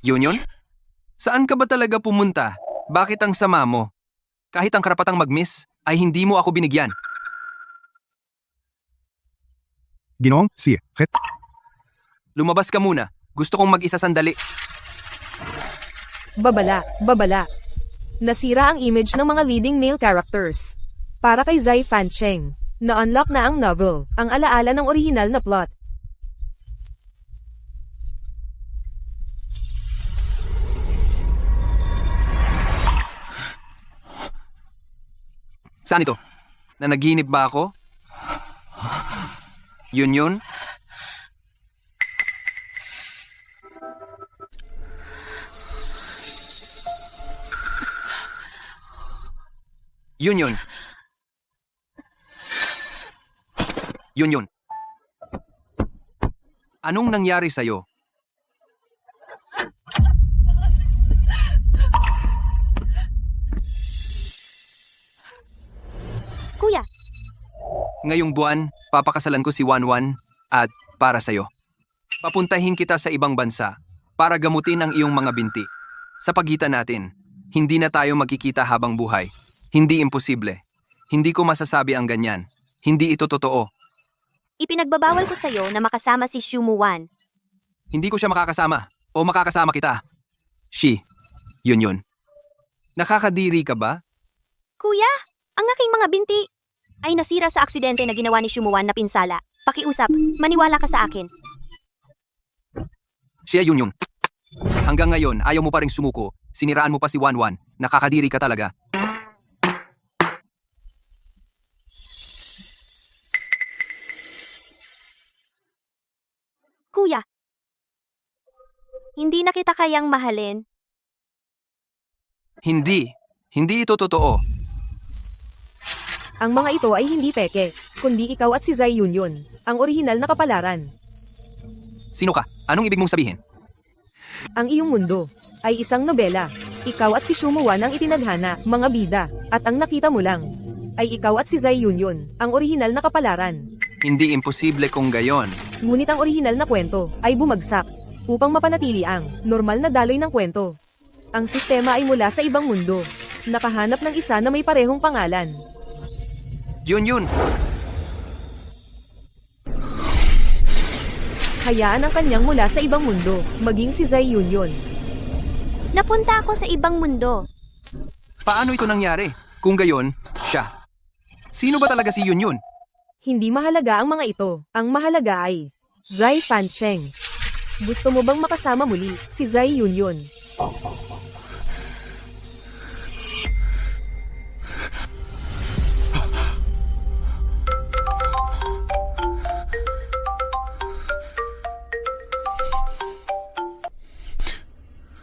Yunyun? Saan ka ba talaga pumunta? Bakit ang sama mo? Kahit ang karapatang mag-miss, ay hindi mo ako binigyan. Ginoong si Ket. Lumabas ka muna. Gusto kong mag-isa sandali. Babala. Nasira ang image ng mga leading male characters. Para kay Zai Fancheng, na-unlock na ang novel, ang alaala ng orihinal na plot. Saan ito? Nanaginip ba ako? Yunyun? Yunyun. Yunyun. Anong nangyari sa'yo? Kuya, Ngayong buwan, papakasalan ko si Wanwan at para sa'yo. Papuntahin kita sa ibang bansa para gamutin ang iyong mga binti. Sa pagitan natin, hindi na tayo magkikita habang buhay. Hindi imposible. Hindi ko masasabi ang ganyan. Hindi ito totoo. ipinagbabawal ko sa'yo na makasama si Shumuan. Hindi ko siya makakasama o makakasama kita. Yun. Nakakadiri ka ba? Kuya, ang aking mga binti ay nasira sa aksidente na ginawa ni Shumuan na pinsala. Pakiusap, maniwala ka sa akin. Yun. Hanggang ngayon, ayaw mo pa ring sumuko. Siniraan mo pa si Wanwan. Nakakadiri ka talaga. Kuya, hindi na kita kayang mahalin. Hindi ito totoo. Ang mga ito ay hindi peke, kundi ikaw at si Zai Yunyun, ang orihinal na kapalaran. Sino ka? Anong ibig mong sabihin? Ang iyong mundo ay isang nobela. Ikaw at si Shumuan ang itinadhana, mga bida, at ang nakita mo lang ay ikaw at si Zai Yunyun, ang orihinal na kapalaran. Hindi imposible kung gayon. Ngunit ang orihinal na kwento ay bumagsak upang mapanatili ang normal na daloy ng kwento. Ang sistema ay mula sa ibang mundo. Nakahanap ng isa na may parehong pangalan. Yun. Hayaan ang kanyang mula sa ibang mundo, maging si Zai Yunyun. Napunta ako sa ibang mundo. Paano ito nangyari? Kung gayon, siya. Sino ba talaga si Yun? Hindi mahalaga ang mga ito. Ang mahalaga ay Zai Fancheng. Gusto mo bang makasama muli si Zai Yunyun?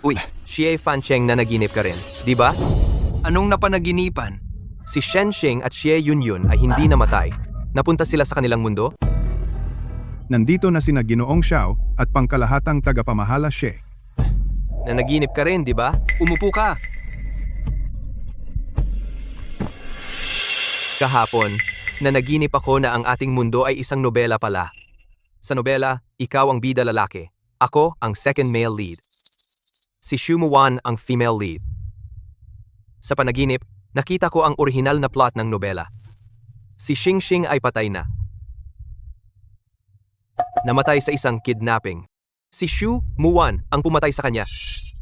Uy, Xie Fancheng na naginip ka rin, di ba? Anong napanaginipan? Si Shenxing at Xie Yunyun ay hindi namatay. Napunta sila sa kanilang mundo? Nandito na sina Ginoong Xiao at pangkalahatang tagapamahala She. Nanaginip ka rin, di ba? Umupo ka. Kahapon, nanaginip ako na ang ating mundo ay isang nobela pala. Sa nobela, ikaw ang bida lalaki. Ako ang second male lead. Si Shumuwan ang female lead. Sa panaginip, nakita ko ang orihinal na plot ng nobela. Si Xingxing ay patay na. Namatay sa isang kidnapping. Si Shu Muwan ang pumatay sa kanya.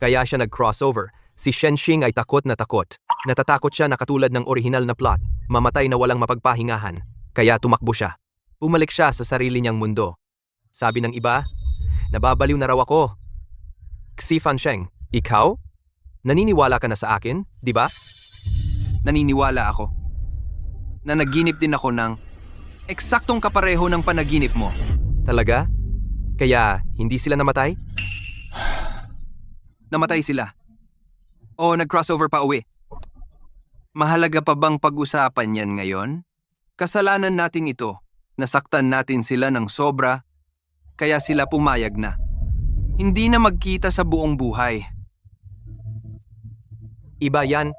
Kaya siya nag-crossover. Si Shenxing ay takot na takot. Natatakot siya na katulad ng orihinal na plot, mamatay na walang mapagpahingahan. Kaya tumakbo siya. Bumalik siya sa sarili niyang mundo. Sabi ng iba, nababaliw na raw ako. Xi Fansheng, ikaw? Naniniwala ka na sa akin, di ba? Naniniwala ako. Nanaginip din ako ng eksaktong kapareho ng panaginip mo. Talaga? Kaya hindi sila namatay? Namatay sila. O nag-crossover pa uwi. Mahalaga pa bang pag-usapan yan ngayon? Kasalanan natin ito. Nasaktan natin sila ng sobra, kaya sila pumayag na. Hindi na magkita sa buong buhay. Iba yan.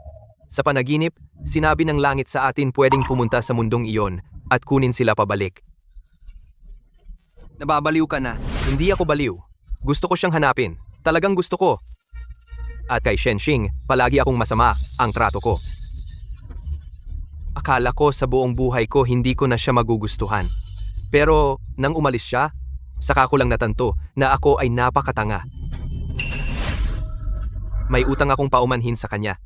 Sa panaginip, sinabi ng langit sa atin pwedeng pumunta sa mundong iyon at kunin sila pabalik. Nababaliw ka na. Hindi ako baliw. Gusto ko siyang hanapin. Talagang gusto ko. At kay Shenxing, palagi akong masama ang trato ko. Akala ko sa buong buhay ko hindi ko na siya magugustuhan. Pero nang umalis siya, saka ko lang natanto na ako ay napakatanga. May utang akong paumanhin sa kanya.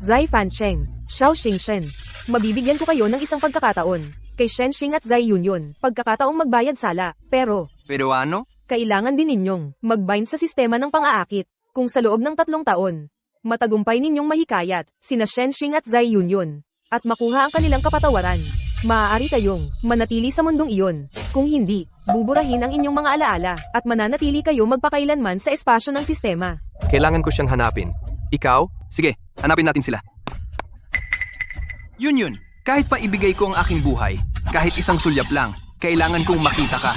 Zai Fansheng, Xiao Xingchen. Mabibigyan ko kayo ng isang pagkakataon. Kay Shenxing at Zai Yunyun, pagkakataong magbayad sala. Pero, Ano? kailangan din ninyong mag-bind sa sistema ng pang-aakit. Kung sa loob ng 3 taon, matagumpay ninyong mahikayat sina Shenxing at Zai Yunyun at makuha ang kanilang kapatawaran. Maaari kayong manatili sa mundong iyon. Kung hindi, buburahin ang inyong mga alaala at mananatili kayo magpakailanman sa espasyo ng sistema. Kailangan ko siyang hanapin. Ikaw? Sige, hanapin natin sila. Yun. Kahit pa ibigay ko ang aking buhay, kahit isang sulyap lang, kailangan kong makita ka.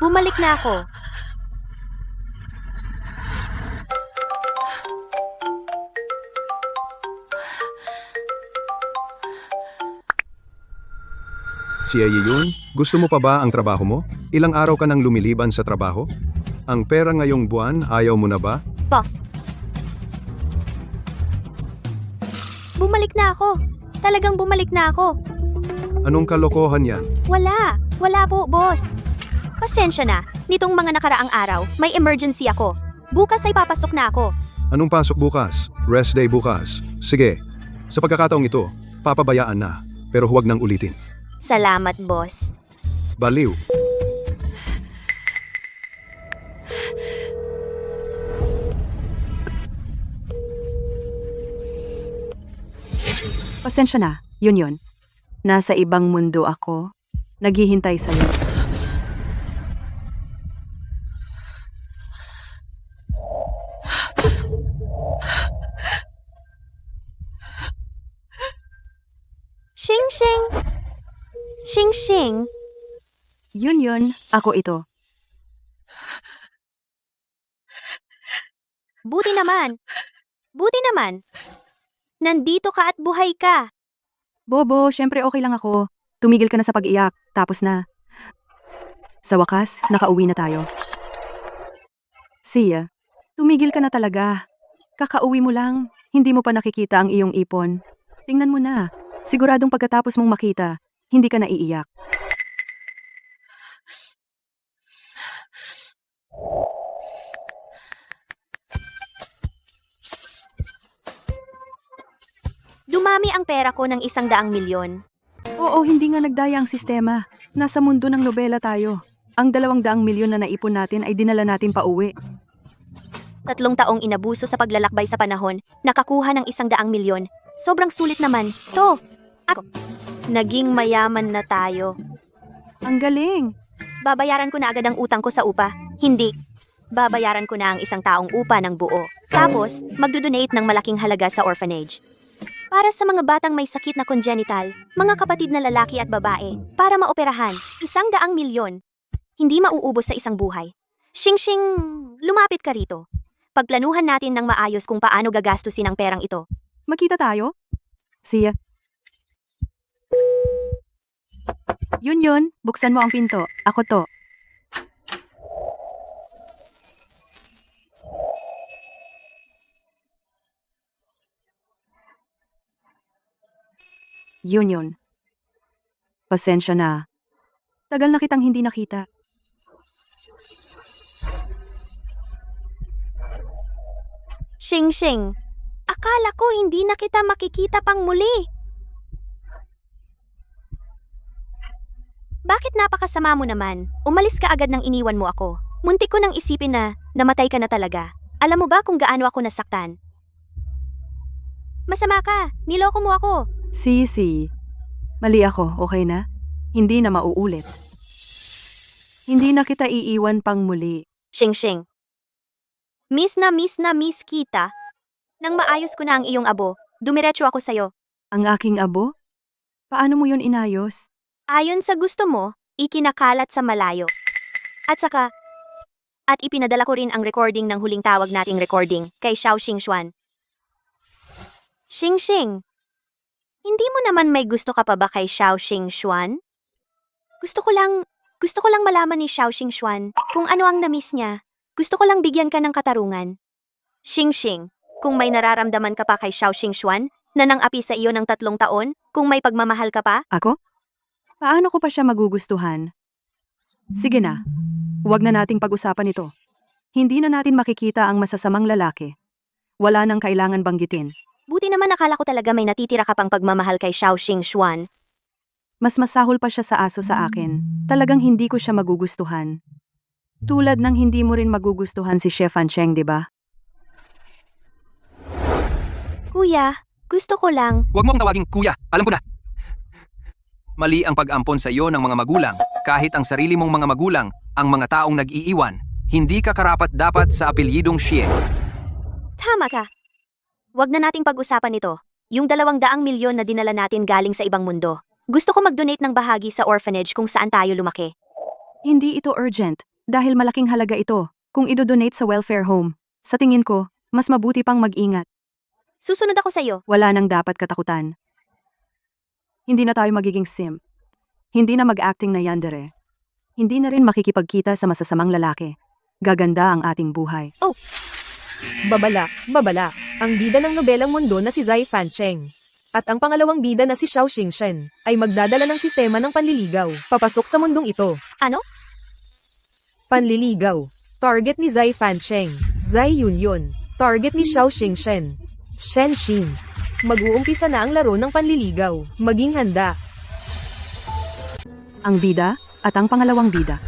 Bumalik na ako. Si Yun, gusto mo pa ba ang trabaho mo? Ilang araw ka nang lumiliban sa trabaho? Ang pera ngayong buwan, ayaw mo na ba? Boss. Bumalik na ako. Talagang bumalik na ako. Anong kalokohan yan? Wala po, boss. Pasensya na. Nitong mga nakaraang araw, may emergency ako. Bukas ay papasok na ako. Anong pasok bukas? Rest day bukas. Sige, sa pagkakataong ito, papabayaan na. Pero huwag nang ulitin. Salamat, boss. Baliw. Pasensya na, yun. Nasa ibang mundo ako. Naghihintay sa'yo. Xing. Xing. Yun, ako ito. Buti naman. Nandito ka at buhay ka. Bobo, syempre okay lang ako. Tumigil ka na sa pag-iyak, tapos na. Sa wakas, nakauwi na tayo. Sia, tumigil ka na talaga. Kakauwi mo lang, hindi mo pa nakikita ang iyong ipon. Tingnan mo na, siguradong pagkatapos mong makita, hindi ka na iiyak. Dumami ang pera ko ng 100 milyon. Oo, hindi nga nagdaya ang sistema. Nasa mundo ng nobela tayo. Ang 200 milyon na naipon natin ay dinala natin pa uwi. 3 taong inabuso sa paglalakbay sa panahon, nakakuha ng 100 milyon. Sobrang sulit naman. To, ako. Naging mayaman na tayo. Ang galing! Babayaran ko na agad ang utang ko sa upa. Hindi. babayaran ko na ang isang taong upa ng buo. Tapos, magdodonate ng malaking halaga sa orphanage. Para sa mga batang may sakit na congenital, mga kapatid na lalaki at babae, para maoperahan, 100 milyon. Hindi mauubos sa isang buhay. Shing-shing, lumapit ka rito. Pagplanuhan natin ng maayos kung paano gagastusin ang perang ito. Makita tayo? Siya. Yun, buksan mo ang pinto. Ako to. Yun. Pasensya na. Tagal na kitang hindi nakita. Shing-shing, akala ko hindi na kita makikita pang muli. Bakit napakasama mo naman? Umalis ka agad nang iniwan mo ako. Muntik ko nang isipin na namatay ka na talaga. Alam mo ba kung gaano ako nasaktan? Masama ka, niloko mo ako. Si. Mali ako, okay na? Hindi na mauulit. Hindi na kita iiwan pang muli. Shing-shing. Miss kita. Nang maayos ko na ang iyong abo, dumiretso ako sa'yo. Ang aking abo? Paano mo yun inayos? Ayon sa gusto mo, ikinakalat sa malayo. At ipinadala ko rin ang recording ng huling tawag nating recording kay Xiao Xingxuan. Xing-xing, hindi mo naman may gusto ka pa ba kay Xiao Xingxuan? Gusto ko lang malaman ni Xiao Xingxuan kung ano ang na-miss niya. Gusto ko lang bigyan ka ng katarungan. Xing-xing, kung may nararamdaman ka pa kay Xiao Xingxuan na nang-api sa iyo ng 3 taon, kung may pagmamahal ka pa, Ako? Paano ko pa siya magugustuhan? Sige na. Huwag na nating pag-usapan ito. Hindi na natin makikita ang masasamang lalaki. Wala nang kailangan banggitin. buti naman akala ko talaga may natitira ka pang pagmamahal kay Xiao Xingxuan. Mas masahol pa siya sa aso sa akin. Talagang hindi ko siya magugustuhan. Tulad ng hindi mo rin magugustuhan si Chef Fancheng, di ba? Kuya, gusto ko lang. Huwag mo akong tawaging kuya, alam ko na. Mali ang pag-ampon sa iyo ng mga magulang, kahit ang sarili mong mga magulang, ang mga taong nag-iiwan. Hindi ka karapat-dapat sa apelyidong Xie. Tama ka. Huwag na nating pag-usapan ito. Yung 200 milyon na dinala natin galing sa ibang mundo. Gusto ko mag-donate ng bahagi sa orphanage kung saan tayo lumaki. Hindi ito urgent, dahil malaking halaga ito kung idodonate sa welfare home. Sa tingin ko, mas mabuti pang mag-ingat. Susunod ako sa iyo. Wala nang dapat katakutan. Hindi na tayo magiging sim. Hindi na mag-acting na yandere. Hindi na rin makikipagkita sa masasamang lalaki. Gaganda ang ating buhay. Babala. Ang bida ng nobelang mundo na si Zai Fancheng. At ang pangalawang bida na si Xiao Xingxen ay magdadala ng sistema ng panliligaw papasok sa mundong ito. Ano? Panliligaw. Target ni Zai Fancheng. Zai Yunyun. Target ni Xiao Xingxen. Shen Xin. Mag-uumpisa na ang laro ng panliligaw. Maging handa. Ang bida at ang pangalawang bida.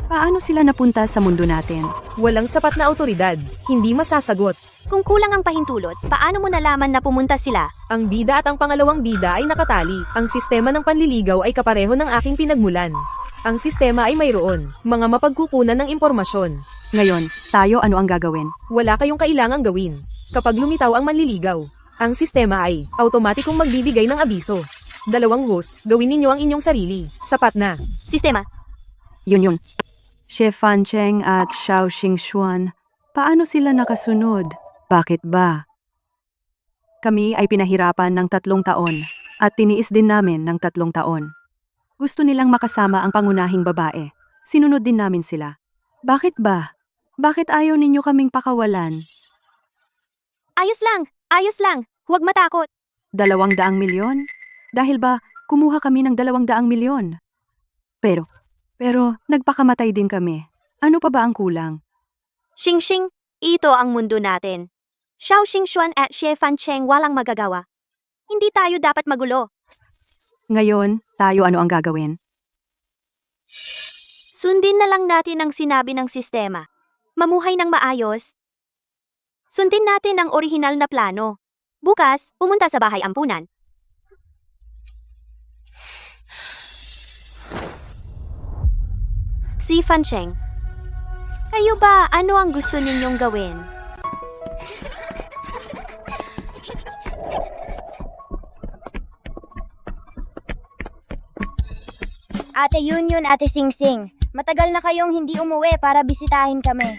Paano sila napunta sa mundo natin? Walang sapat na autoridad. Hindi masasagot. Kung kulang ang pahintulot, paano mo nalaman na pumunta sila? Ang bida at ang pangalawang bida ay nakatali. Ang sistema ng panliligaw ay kapareho ng aking pinagmulan. Ang sistema ay mayroon. Mga mapagkukunan ng impormasyon. Ngayon, tayo ano ang gagawin? Wala kayong kailangang gawin. Kapag lumitaw ang manliligaw, ang sistema ay automatikong magbibigay ng abiso. 2 host, gawin ninyo ang inyong sarili. Sapat na. Sistema. Yun. Chef Fancheng at Xiao Xingxuan, paano sila nakasunod? Bakit ba? Kami ay pinahirapan ng 3 taon at tiniis din namin ng 3 taon. Gusto nilang makasama ang pangunahing babae. Sinunod din namin sila. Bakit ba? Bakit ayaw ninyo kaming pakawalan? Ayos lang. Huwag matakot. 200 milyon? Dahil ba, kumuha kami ng 200 milyon? Pero, nagpakamatay din kami. Ano pa ba ang kulang? Xing-xing, ito ang mundo natin. Xiao Xingxuan at Xie Fancheng walang magagawa. Hindi tayo dapat magulo. Ngayon, tayo ano ang gagawin? Sundin na lang natin ang sinabi ng sistema. Mamuhay ng maayos. Sundin natin ang orihinal na plano. Bukas, pumunta sa bahay ampunan. Si Fancheng. Kayo ba, ano ang gusto ninyong gawin? Ate Yunyun, Ate Singsing. Matagal na kayong hindi umuwi para bisitahin kami.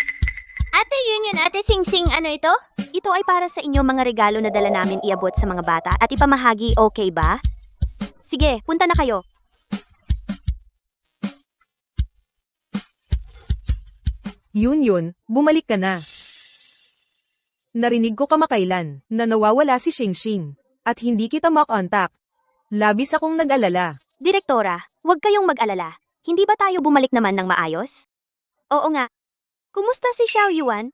Ate Yunyun, Ate Singsing, ano ito? Ito ay para sa inyo mga regalo na dala namin iabot sa mga bata at ipamahagi, okay ba? Sige, punta na kayo. Yun, bumalik ka na. Narinig ko kamakailan na nawawala si Xingxing at hindi kita makontak. Labis akong nag-alala. Direktora, huwag kayong mag-alala. Hindi ba tayo bumalik naman ng maayos? Oo nga. Kumusta si Xiao Yuan?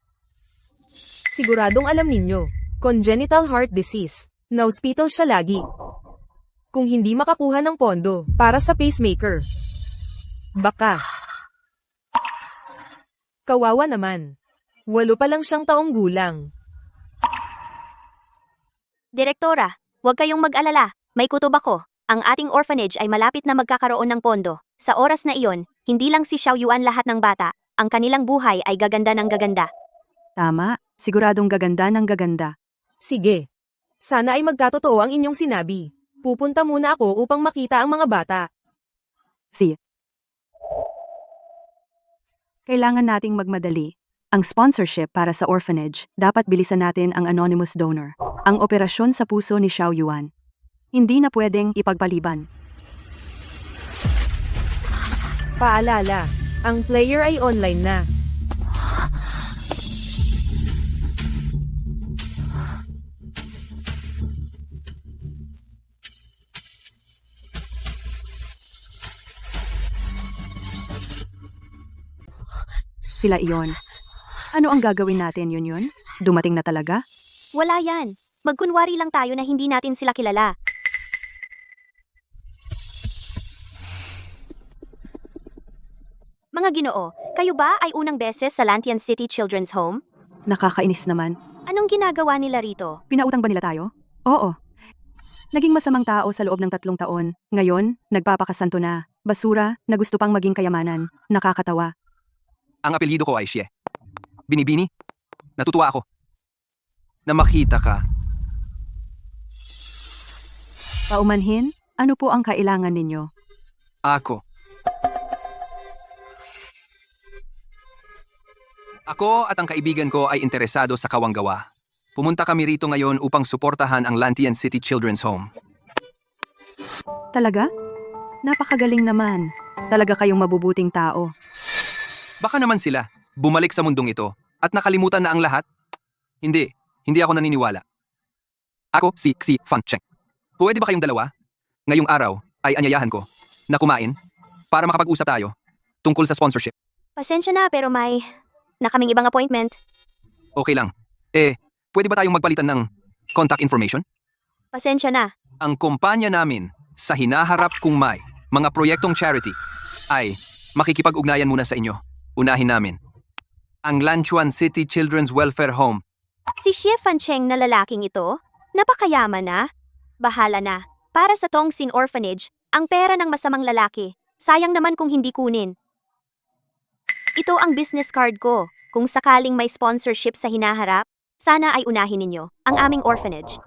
Siguradong alam ninyo, congenital heart disease. Na-hospital siya lagi. Kung hindi makakuha ng pondo para sa pacemaker. Baka. Kawawa naman. 8 pa lang siyang taong gulang. Direktora, huwag kayong mag-alala. May kutob ako. Ang ating orphanage ay malapit na magkakaroon ng pondo. Sa oras na iyon, hindi lang si Xiao Yuan lahat ng bata. Ang kanilang buhay ay gaganda ng gaganda. Tama, siguradong gaganda ng gaganda. Sige. Sana ay magkatotoo ang inyong sinabi. Pupunta muna ako upang makita ang mga bata. Kailangan nating magmadali. Ang sponsorship para sa orphanage, dapat bilisan natin ang anonymous donor. Ang operasyon sa puso ni Xiao Yuan. Hindi na pwedeng ipagpaliban. Paalala, ang player ay online na. Sila iyon. Ano ang gagawin natin, Yun? Dumating na talaga? Wala yan. Magkunwari lang tayo na hindi natin sila kilala. Mga Ginoo, kayo ba ay unang beses sa Lantian City Children's Home? Nakakainis naman. Anong ginagawa nila rito? Pinautang ba nila tayo? Oo. Naging masamang tao sa loob ng 3 taon. Ngayon, nagpapakasanto na. Basura na gusto pang maging kayamanan. Nakakatawa. Ang apelyido ko ay Xie. Binibini, natutuwa ako. Na makita ka. Paumanhin, ano po ang kailangan ninyo? Ako at ang kaibigan ko ay interesado sa kawanggawa. Pumunta kami rito ngayon upang suportahan ang Lantian City Children's Home. Talaga? Napakagaling naman. Talaga kayong mabubuting tao. Baka naman sila, bumalik sa mundong ito at nakalimutan na ang lahat? Hindi ako naniniwala. Ako si Fan Cheng. Pwede ba kayong dalawa? Ngayong araw ay anyayahan ko na kumain para makapag-usap tayo tungkol sa sponsorship. Pasensya na pero may kaming ibang appointment. Okay lang. Pwede ba tayong magpalitan ng contact information? Pasensya na. Ang kumpanya namin sa hinaharap kung may mga proyektong charity ay makikipag-ugnayan muna sa inyo. Unahin namin ang Lanchuan City Children's Welfare Home. Si Xie Fancheng na lalaking ito, napakayaman na. Bahala na. Para sa Tongsin Orphanage, ang pera ng masamang lalaki. Sayang naman kung hindi kunin. Ito ang business card ko. Kung sakaling may sponsorship sa hinaharap, sana ay unahin ninyo ang aming orphanage.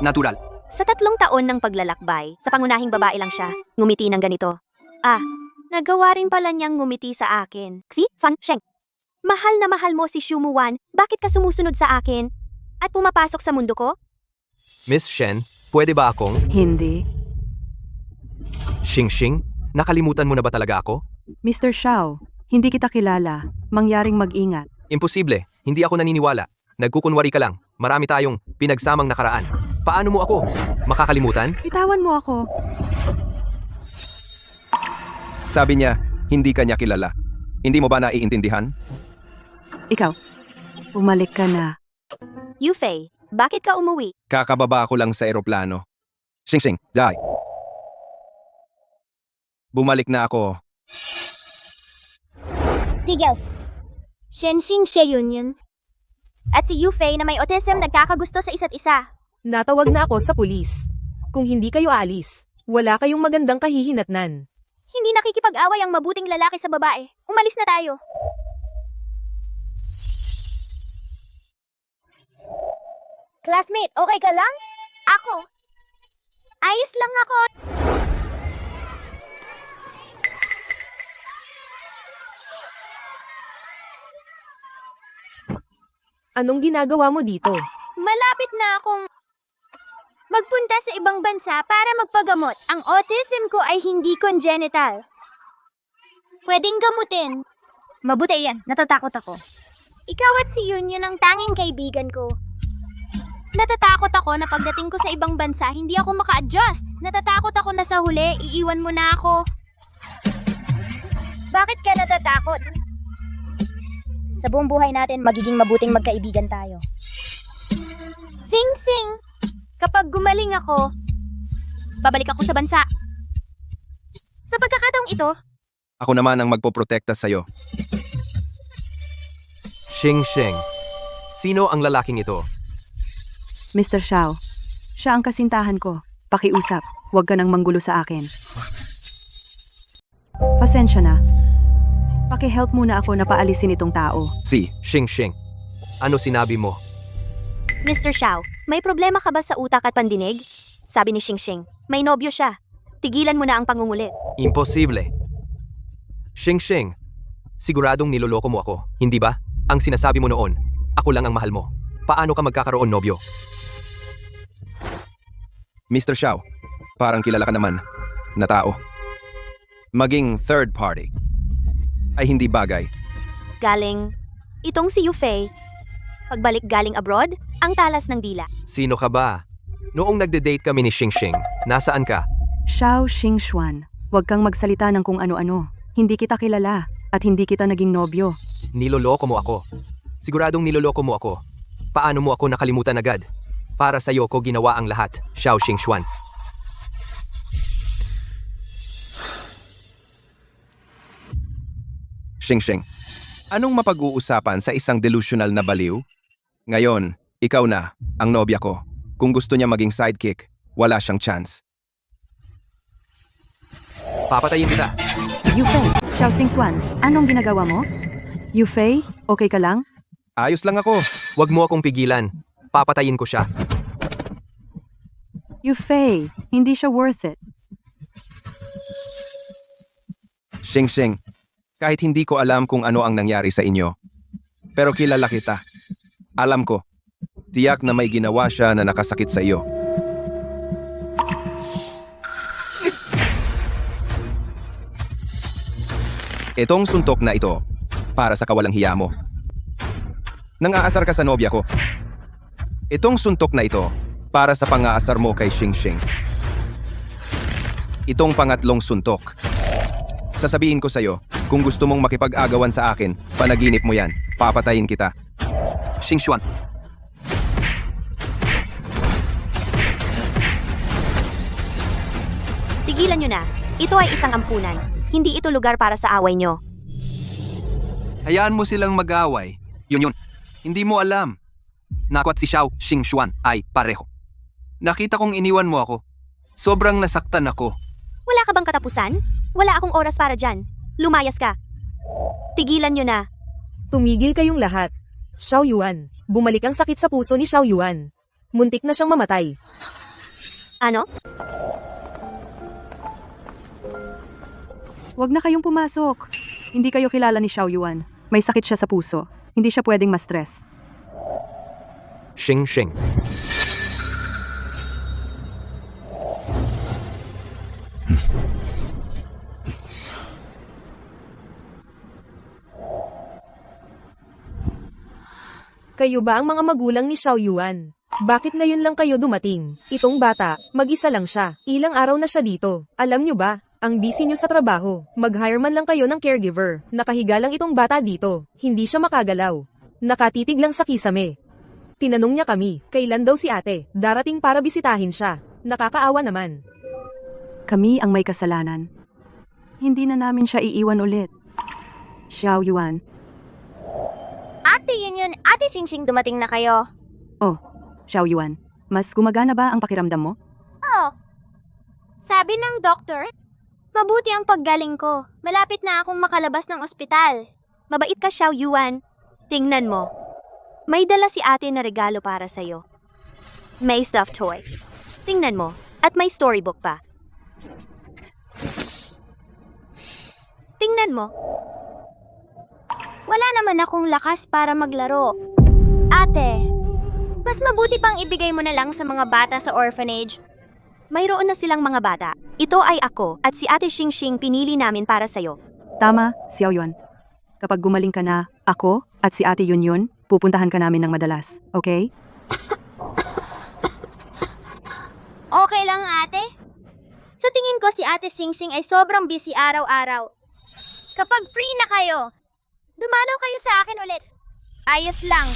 Natural. Sa 3 taon ng paglalakbay, sa pangunahing babae lang siya, ngumiti ng ganito. Nagawa rin pala niyang ngumiti sa akin. Si Fan Sheng. Mahal na mahal mo si Shumuwan, bakit ka sumusunod sa akin? At pumapasok sa mundo ko? Miss Shen, pwede ba akong... Hindi. Xingxing, nakalimutan mo na ba talaga ako? Mr. Xiao, hindi kita kilala. Mangyaring mag-ingat. Imposible, hindi ako naniniwala. Nagkukunwari ka lang. Marami tayong pinagsamang nakaraan. Paano mo ako makakalimutan? Bitawan mo ako. Sabi niya, hindi ka niya kilala. Hindi mo ba naiintindihan? Ikaw, bumalik ka na. Yufei, bakit ka umuwi? Kakababa ako lang sa eroplano. Xing, die. Bumalik na ako. Tigil. Shenxing Xie Yun. At si Yufei na may autism nagkakagusto sa isa't isa. Natawag na ako sa pulis. Kung hindi kayo aalis, wala kayong magandang kahihinatnan. Hindi nakikipag-away ang mabuting lalaki sa babae. Umalis na tayo. Classmate, okay ka lang? Ako? Ayos lang ako. Anong ginagawa mo dito? Malapit na akong magpunta sa ibang bansa para magpagamot. Ang autism ko ay hindi congenital. Pwedeng gamutin. Mabuti yan, natatakot ako. Ikaw at si Yun ang tanging kaibigan ko. Natatakot ako na pagdating ko sa ibang bansa, hindi ako maka-adjust. Natatakot ako na sa huli, iiwan mo na ako. Bakit ka natatakot? Sa buong buhay natin, magiging mabuting magkaibigan tayo. Sing-sing! Kapag gumaling ako, babalik ako sa bansa. Sa pagkakataong ito, Ako naman ang magpoprotekta sa'yo. Xing Xing. Sino ang lalaking ito? Mr. Xiao, siya ang kasintahan ko. Pakiusap, huwag ka nang manggulo sa akin. Pasensya na. Paki-help muna ako na paalisin itong tao. Si Xing Xing. Ano sinabi mo? Mr. Xiao, may problema ka ba sa utak at pandinig? Sabi ni Xingxing, may nobyo siya. Tigilan mo na ang pangungulit. Imposible. Xing Xing, siguradong niloloko mo ako, hindi ba? Ang sinasabi mo noon, ako lang ang mahal mo. Paano ka magkakaroon nobyo? Mr. Xiao, parang kilala ka naman na tao. Maging third party ay hindi bagay. Galing, itong si Yufei. Pagbalik galing abroad, ang talas ng dila. Sino ka ba? Noong nagde-date kami ni Xing Xing, nasaan ka? Xiao Xingxuan, huwag kang magsalita ng kung ano-ano. Hindi kita kilala at hindi kita naging nobyo. Niloloko mo ako. Siguradong niloloko mo ako. Paano mo ako nakalimutan agad? Para sa'yo ko ginawa ang lahat, Xiao Xingxuan. Xing Xing, anong mapag-uusapan sa isang delusional na baliw? Ngayon, ikaw na, ang nobya ko. Kung gusto niya maging sidekick, wala siyang chance. Papatayin kita. Yufei, Xiao Xingxuan, anong ginagawa mo? Yufei, okay ka lang? Ayos lang ako. Huwag mo akong pigilan. Papatayin ko siya. Yufei, hindi siya worth it. Xing Xing, kahit hindi ko alam kung ano ang nangyari sa inyo, pero kilala kita. Alam ko, tiyak na may ginawa siya na nakasakit sa iyo. Itong suntok na ito, para sa kawalang hiya mo. Nang-aasar ka sa nobya ko. Itong suntok na ito, para sa pang-aasar mo kay Xing Xing. Itong pangatlong suntok. Sasabihin ko sa'yo, kung gusto mong makipag-agawan sa akin, panaginip mo yan, papatayin kita. Xingxuan, Tigilan nyo na. Ito ay isang ampunan. Hindi ito lugar para sa away nyo. hayaan mo silang mag-away. Yun. Hindi mo alam. Nako at si Xiao Xingxuan ay pareho. Nakita kong iniwan mo ako. Sobrang nasaktan ako. Wala ka bang katapusan? Wala akong oras para dyan. Lumayas ka. Tigilan nyo na. Tumigil kayong lahat. Xiao Yuan, bumalik ang sakit sa puso ni Xiao Yuan. Muntik na siyang mamatay. Ano? Huwag na kayong pumasok. Hindi kayo kilala ni Xiao Yuan. May sakit siya sa puso. Hindi siya pwedeng ma-stress. Xing Xing. Kayo ba ang mga magulang ni Xiao Yuan? Bakit ngayon lang kayo dumating? Itong bata, mag-isa lang siya. Ilang araw na siya dito. Alam nyo ba, ang busy nyo sa trabaho. Mag-hire man lang kayo ng caregiver. Nakahiga lang itong bata dito. Hindi siya makagalaw. Nakatitig lang sa kisame. Tinanong niya kami, kailan daw si ate, darating para bisitahin siya. Nakakaawa naman. Kami ang may kasalanan. Hindi na namin siya iiwan ulit. Xiao Yuan. Ate Yun, Ate Xingxing, dumating na kayo. Oh, Xiao Yuan. Mas gumagana ba ang pakiramdam mo? Oh. Sabi ng doktor, mabuti ang paggaling ko. Malapit na akong makalabas ng ospital. Mabait ka, Xiao Yuan. Tingnan mo. May dala si ate na regalo para sa'yo. May stuffed toy. Tingnan mo, at may storybook pa. Tingnan mo. Wala naman akong lakas para maglaro. Ate, mas mabuti pang ibigay mo na lang sa mga bata sa orphanage. Mayroon na silang mga bata. Ito ay ako at si Ate Xing Xing pinili namin para sa'yo. Tama, Xiao Yuan. Kapag gumaling ka na, ako at si Ate Yun Yun, pupuntahan ka namin ng madalas, okay? Okay lang, ate? Sa tingin ko si Ate Sing Sing ay sobrang busy araw-araw. Kapag free na kayo, dumalaw kayo sa akin ulit. Ayos lang.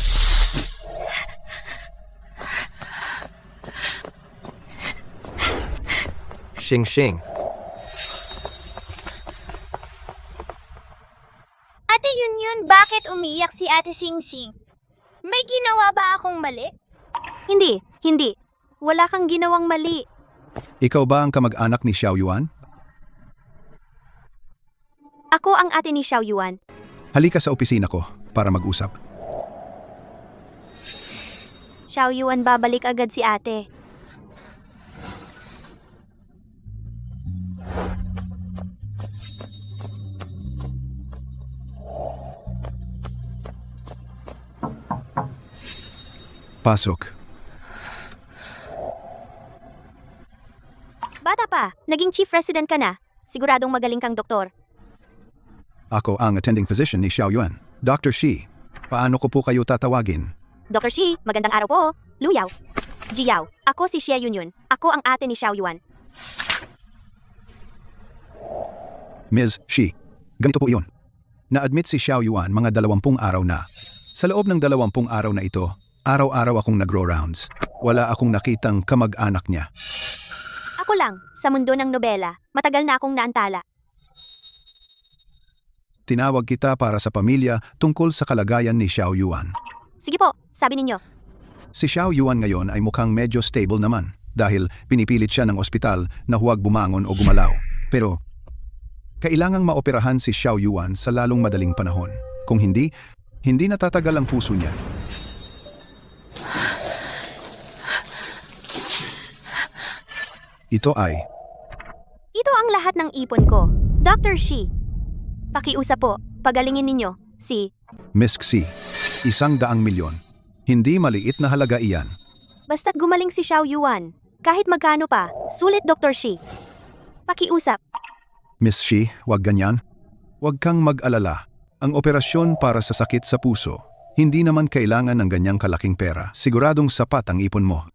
Xing Xing. Ate Yun Yun, bakit umiyak si Ate Sing Sing? May ginawa ba akong mali? Hindi. Wala kang ginawang mali. Ikaw ba ang kamag-anak ni Xiao Yuan? Ako ang ate ni Xiao Yuan. Halika sa opisina ko para mag-usap. Xiao Yuan, babalik agad si ate. Pasok. Bata pa, naging chief resident ka na. Siguradong magaling kang doktor. Ako ang attending physician ni Xiao Yuan. Dr. Shi, paano ko po kayo tatawagin? Dr. Shi, magandang araw po. Luyaw. Jiyaw, ako si Xie Yunyun. Ako ang ate ni Xiao Yuan. Ms. Shi, ganito po iyon. Na-admit si Xiao Yuan mga 20 araw na. Sa loob ng 20 araw na ito, araw-araw akong nagro-rounds. Wala akong nakitang kamag-anak niya. Ako lang, sa mundo ng nobela. Matagal na akong naantala. Tinawag kita para sa pamilya tungkol sa kalagayan ni Xiao Yuan. Sige po, sabi ninyo. Si Xiao Yuan ngayon ay mukhang medyo stable naman dahil pinipilit siya ng ospital na huwag bumangon o gumalaw. Pero kailangang maoperahan si Xiao Yuan sa lalong madaling panahon. Kung hindi natatagal ang puso niya. Ito ang lahat ng ipon ko. Dr. Shi. Pakiusap po, pagalingin ninyo, si... Miss Xi, 100 milyon. Hindi maliit na halaga iyan. Basta't gumaling si Xiao Yuan. Kahit magkano pa, sulit Dr. Shi. Pakiusap. Miss Xi, wag ganyan. Wag kang mag-alala. Ang operasyon para sa sakit sa puso, hindi naman kailangan ng ganyang kalaking pera. Siguradong sapat ang ipon mo.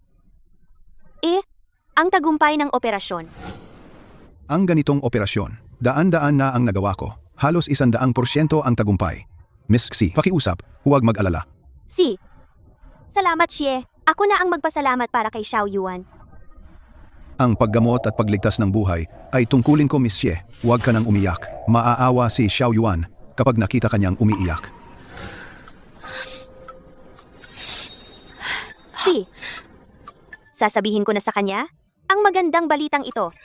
Ang tagumpay ng operasyon. Ang ganitong operasyon, daan-daan na ang nagawa ko. Halos 100% ang tagumpay. Miss Xi, pakiusap, huwag mag-alala. Si. Salamat, Xie. Ako na ang magpasalamat para kay Xiao Yuan. Ang paggamot at pagligtas ng buhay ay tungkulin ko, Miss Xie. Huwag ka nang umiyak. Maaawa si Xiao Yuan kapag nakita kanyang umiiyak. Si. Sasabihin ko na sa kanya ang magandang balitang ito.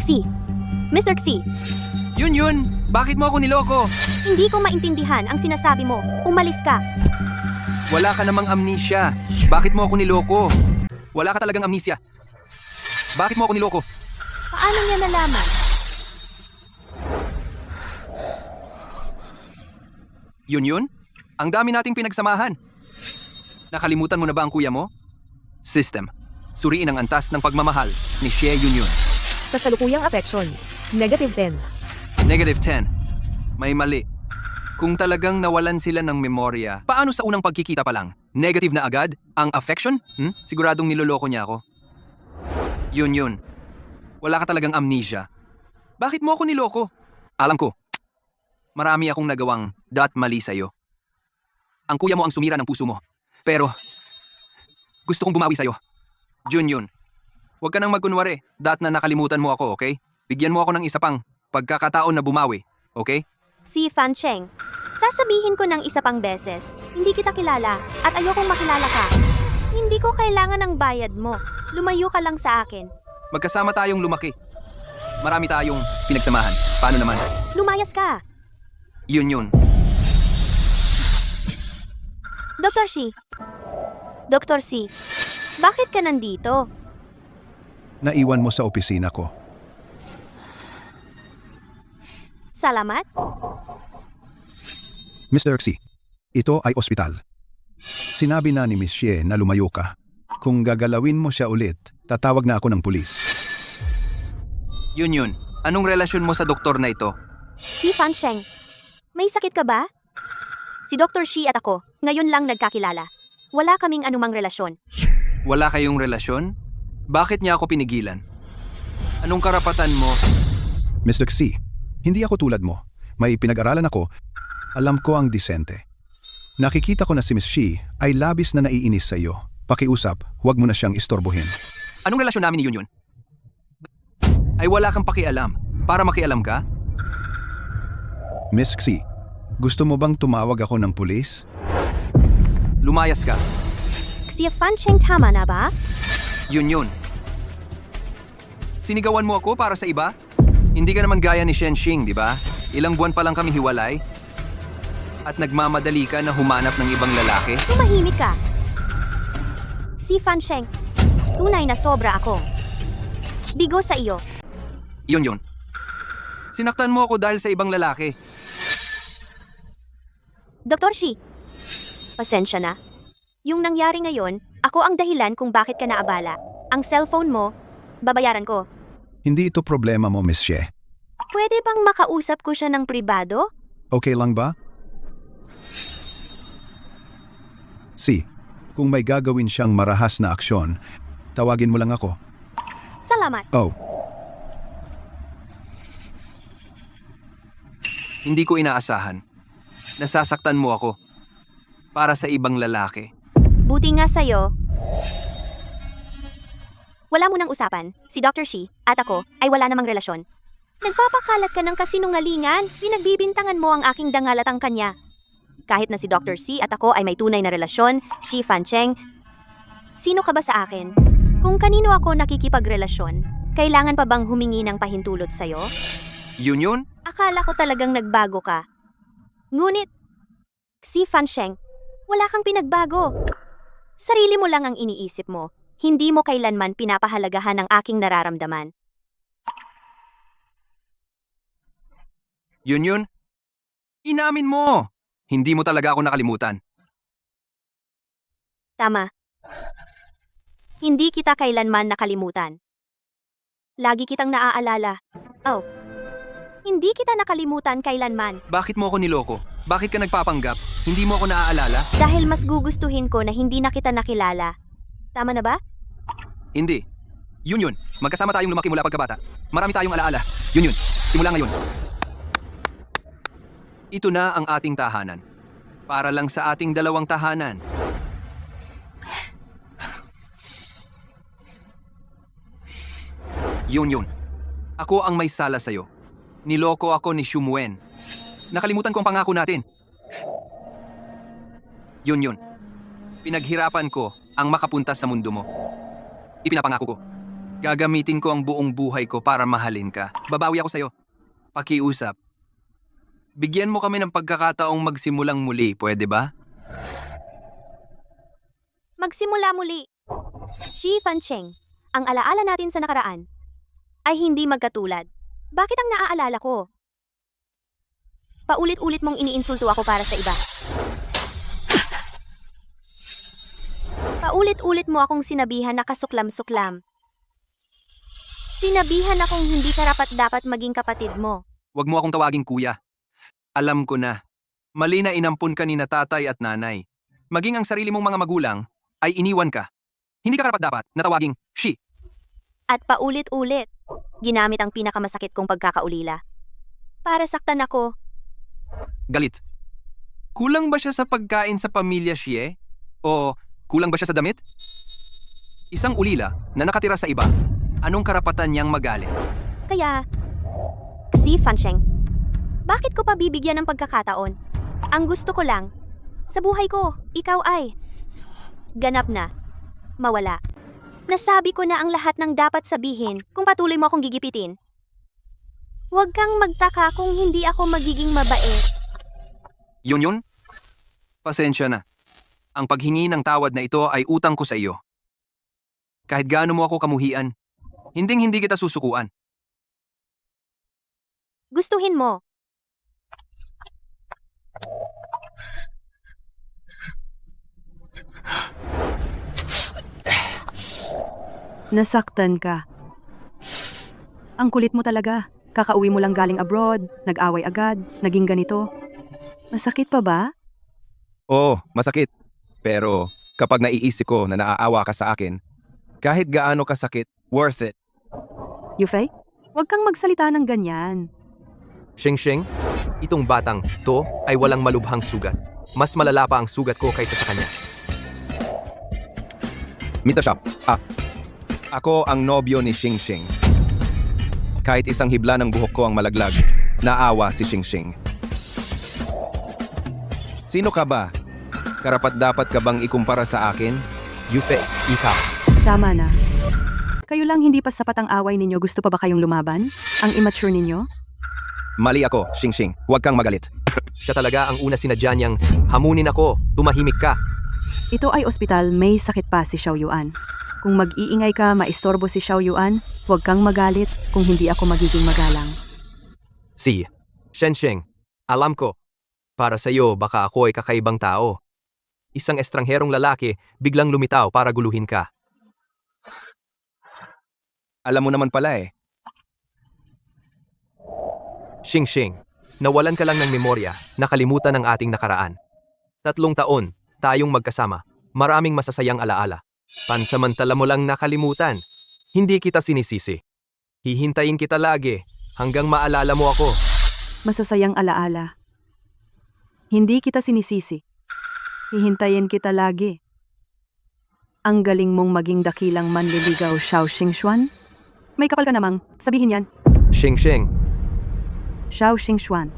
Xi. Mr. Xi, Yun, bakit mo ako niloko? hindi ko maintindihan ang sinasabi mo. Umalis ka. Wala ka namang amnesia. Bakit mo ako niloko? Wala ka talagang amnesia. Bakit mo ako niloko? Paano niya nalaman? Yun? Ang dami nating pinagsamahan. Nakalimutan mo na ba ang kuya mo? System. Suriin ang antas ng pagmamahal ni Xie Yunyun. Kasalukuyang affection. -10. -10. May mali. Kung talagang nawalan sila ng memorya, paano sa unang pagkikita pa lang? Negative na agad? Ang affection? Siguradong niloloko niya ako. Yun. Wala ka talagang amnesia. Bakit mo ako niloko? Alam ko. Marami akong nagawang mali sa'yo. Ang kuya mo ang sumira ng puso mo. Pero, gusto kong bumawi sa'yo. Yun. Huwag ka nang magkunwari. Na nakalimutan mo ako, okay? Bigyan mo ako ng isa pang pagkakataon na bumawi, okay? Si Fan Cheng. Sasabihin ko ng isa pang beses, hindi kita kilala at ayokong makilala ka. Hindi Hindi ko kailangan ng bayad mo. Lumayo ka lang sa akin. Magkasama tayong lumaki. Marami tayong pinagsamahan. Paano naman? Lumayas ka. Yun. Dr. Shi. Dr. C. Bakit ka nandito? Naiwan mo sa opisina ko. Salamat. Mr. Xi, ito ay ospital. Sinabi na ni Miss Xie na lumayo ka. Kung gagalawin mo siya ulit, tatawag na ako ng pulis. Yun. Anong relasyon mo sa doktor na ito? Si Fan Sheng. May sakit ka ba? Si Dr. Shi at ako, ngayon lang nagkakilala. Wala kaming anumang relasyon. Wala kayong relasyon? Bakit niya ako pinigilan? Anong karapatan mo? Mr. Xi, hindi ako tulad mo. May pinag-aralan ako. Alam ko ang disente. Nakikita ko na si Miss Xi ay labis na naiinis sa iyo. Pakiusap, huwag mo na siyang istorbohin. Anong relasyon namin ni Yun? Ay wala kang pakialam. Para makialam ka? Miss Xi, gusto mo bang tumawag ako ng pulis? Lumayas ka. Si Fan Sheng tama na ba? Yun. Sinigawan mo ako para sa iba? Hindi ka naman gaya ni Shen Xing, di ba? Ilang buwan pa lang kami hiwalay. At nagmamadali ka na humanap ng ibang lalaki? Tumahimik ka. Si Fan Sheng, tunay na sobra ako. Bigo sa iyo. Yun. Sinaktan mo ako dahil sa ibang lalaki. Dr. Shi, pasensya na. Yung nangyari ngayon, ako ang dahilan kung bakit ka naabala. Ang cellphone mo, babayaran ko. Hindi ito problema mo, Miss Xie. Pwede bang makausap ko siya ng pribado? Okay lang ba? Si, kung may gagawin siyang marahas na aksyon, tawagin mo lang ako. Salamat. Oh, Hindi ko inaasahan. Nasasaktan mo ako. Para sa ibang lalaki. Buti nga sa'yo. Wala mo nang usapan. Si Dr. Shi at ako ay wala namang relasyon. Nagpapakalat ka ng kasinungalingan. Pinagbibintangan mo ang aking dangal at ang kanya. Kahit na si Dr. C at ako ay may tunay na relasyon, Shi Fan Sheng, sino ka ba sa akin? Kung kanino ako nakikipagrelasyon, kailangan pa bang humingi ng pahintulot sa'yo? Yun? Akala ko talagang nagbago ka. Ngunit, si Fan Sheng, wala kang pinagbago. Sarili mo lang ang iniisip mo. Hindi mo kailanman pinapahalagahan ang aking nararamdaman. Yun? Inamin mo! Hindi mo talaga ako nakalimutan. Tama. Hindi kita kailanman nakalimutan. Lagi kitang naaalala. Oh. Hindi kita nakalimutan kailanman. Bakit mo ako niloko? Bakit ka nagpapanggap? Hindi mo ako naaalala? Dahil mas gugustuhin ko na hindi na kita nakilala. Tama na ba? Hindi. Yun. Magkasama tayong lumaki mula pagkabata. Marami tayong alaala. Yun. Simula ngayon. Ito na ang ating tahanan. Para lang sa ating dalawang tahanan. Yun. Ako ang may sala sa'yo. Niloko ako ni Shumwen. Nakalimutan ko ang pangako natin. Yun. Pinaghirapan ko ang makapunta sa mundo mo. Ipinapangako ko. Gagamitin ko ang buong buhay ko para mahalin ka. Babawi ako sa'yo. Pakiusap. Bigyan mo kami ng pagkakataong magsimulang muli, pwede ba? Magsimula muli. Shi Fan Sheng, ang alaala natin sa nakaraan ay hindi magkatulad. Bakit ang naaalala ko? Paulit-ulit mong iniinsulto ako para sa iba. Paulit-ulit mo akong sinabihan na kasuklam-suklam. Sinabihan akong hindi karapat-dapat maging kapatid mo. Huwag mo akong tawaging kuya. Alam ko na. Mali na inampun ka ni na tatay at nanay. Maging ang sarili mong mga magulang ay iniwan ka. Hindi ka karapat-dapat na tawaging she. At paulit-ulit, ginamit ang pinakamasakit kong pagkakaulila. Para saktan ako. Galit. Kulang ba siya sa pagkain sa pamilya Xie? O kulang ba siya sa damit? Isang ulila na nakatira sa iba. Anong karapatan niyang magalit? Kaya, si Fan Sheng, bakit ko pa bibigyan ng pagkakataon? Ang gusto ko lang, sa buhay ko, ikaw ay ganap na mawala. Nasabi ko na ang lahat ng dapat sabihin kung patuloy mo akong gigipitin. Huwag kang magtaka kung hindi ako magiging mabait. Yun? Pasensya na. Ang paghingi ng tawad na ito ay utang ko sa iyo. Kahit gaano mo ako kamuhian, hindi kita susukuan. Gustuhin mo. Nasaktan ka. Ang kulit mo talaga. Kakauwi mo lang galing abroad, nag-away agad, naging ganito. Masakit pa ba? Oo, masakit. Pero kapag naiisip ko na naaawa ka sa akin, kahit gaano kasakit, worth it. Yufei, huwag kang magsalita ng ganyan. Shing, itong batang to ay walang malubhang sugat. Mas malala pa ang sugat ko kaysa sa kanya. Mr. Shop, ako ang nobyo ni Xing. Kahit isang hibla ng buhok ko ang malaglag, naawa si Xing. Sino ka ba? Karapat-dapat ka bang ikumpara sa akin? Yufei, ikaw. Tama na. Kayo lang hindi pa sapat ang away ninyo. Gusto pa ba kayong lumaban? Ang immature ninyo? Mali ako, Xing. Huwag kang magalit. Siya talaga ang una sinadya niyang hamunin ako, tumahimik ka. Ito ay ospital, may sakit pa si Xiao Yuan. Kung mag-iingay ka, maistorbo si Xiao Yuan, huwag kang magalit kung hindi ako magiging magalang. Si Sheng, alam ko, para sa iyo baka ako ay kakaibang tao. Isang estrangherong lalaki biglang lumitaw para guluhin ka. Alam mo naman pala eh. Xing, nawalan ka lang ng memorya, nakalimutan ang ating nakaraan. 3 taon, tayong magkasama, maraming masasayang alaala. Pansamantala mo lang nakalimutan. Hindi kita sinisisi. Hihintayin kita lagi hanggang maalala mo ako. Masasayang alaala. Hindi kita sinisisi. Hihintayin kita lagi. Ang galing mong maging dakilang manliligaw, Xiao Xingxuan. May kapal ka namang, sabihin yan. Xing, Xiao Xingxuan.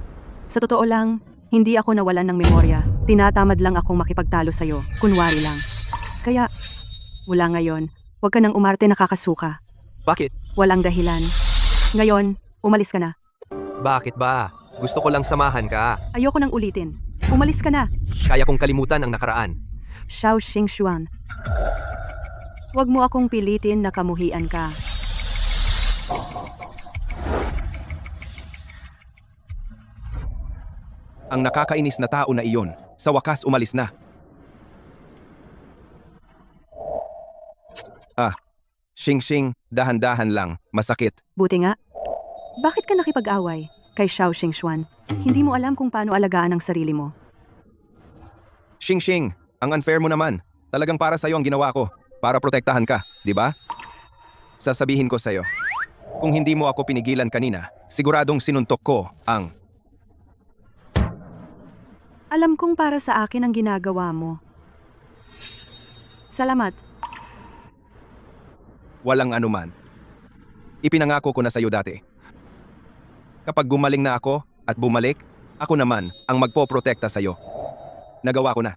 Sa totoo lang, hindi ako nawalan ng memorya. Tinatamad lang akong makipagtalo sa'yo. Kunwari lang. Kaya, wala ngayon. Huwag ka nang umarte, nakakasuka. bakit? Walang dahilan. Ngayon, umalis ka na. Bakit ba? Gusto ko lang samahan ka. Ayoko nang ulitin. Umalis ka na. Kaya kong kalimutan ang nakaraan. Xiao Xingxuan. Huwag mo akong pilitin na kamuhian ka. Ang nakakainis na tao na iyon, sa wakas umalis na. Xing, dahan-dahan lang, masakit. Buti nga. Bakit ka nakipag-away kay Xiao Xingxuan? Hindi mo alam kung paano alagaan ang sarili mo. Xing, ang unfair mo naman. Talagang para sa'yo ang ginawa ko. Para protektahan ka, di ba? Sasabihin ko sa'yo, kung hindi mo ako pinigilan kanina, siguradong sinuntok ko ang... Alam kong para sa akin ang ginagawa mo. Salamat. Walang anuman. Ipinangako ko na sa'yo dati. Kapag gumaling na ako at bumalik, ako naman ang magpoprotekta sa'yo. Nagawa ko na.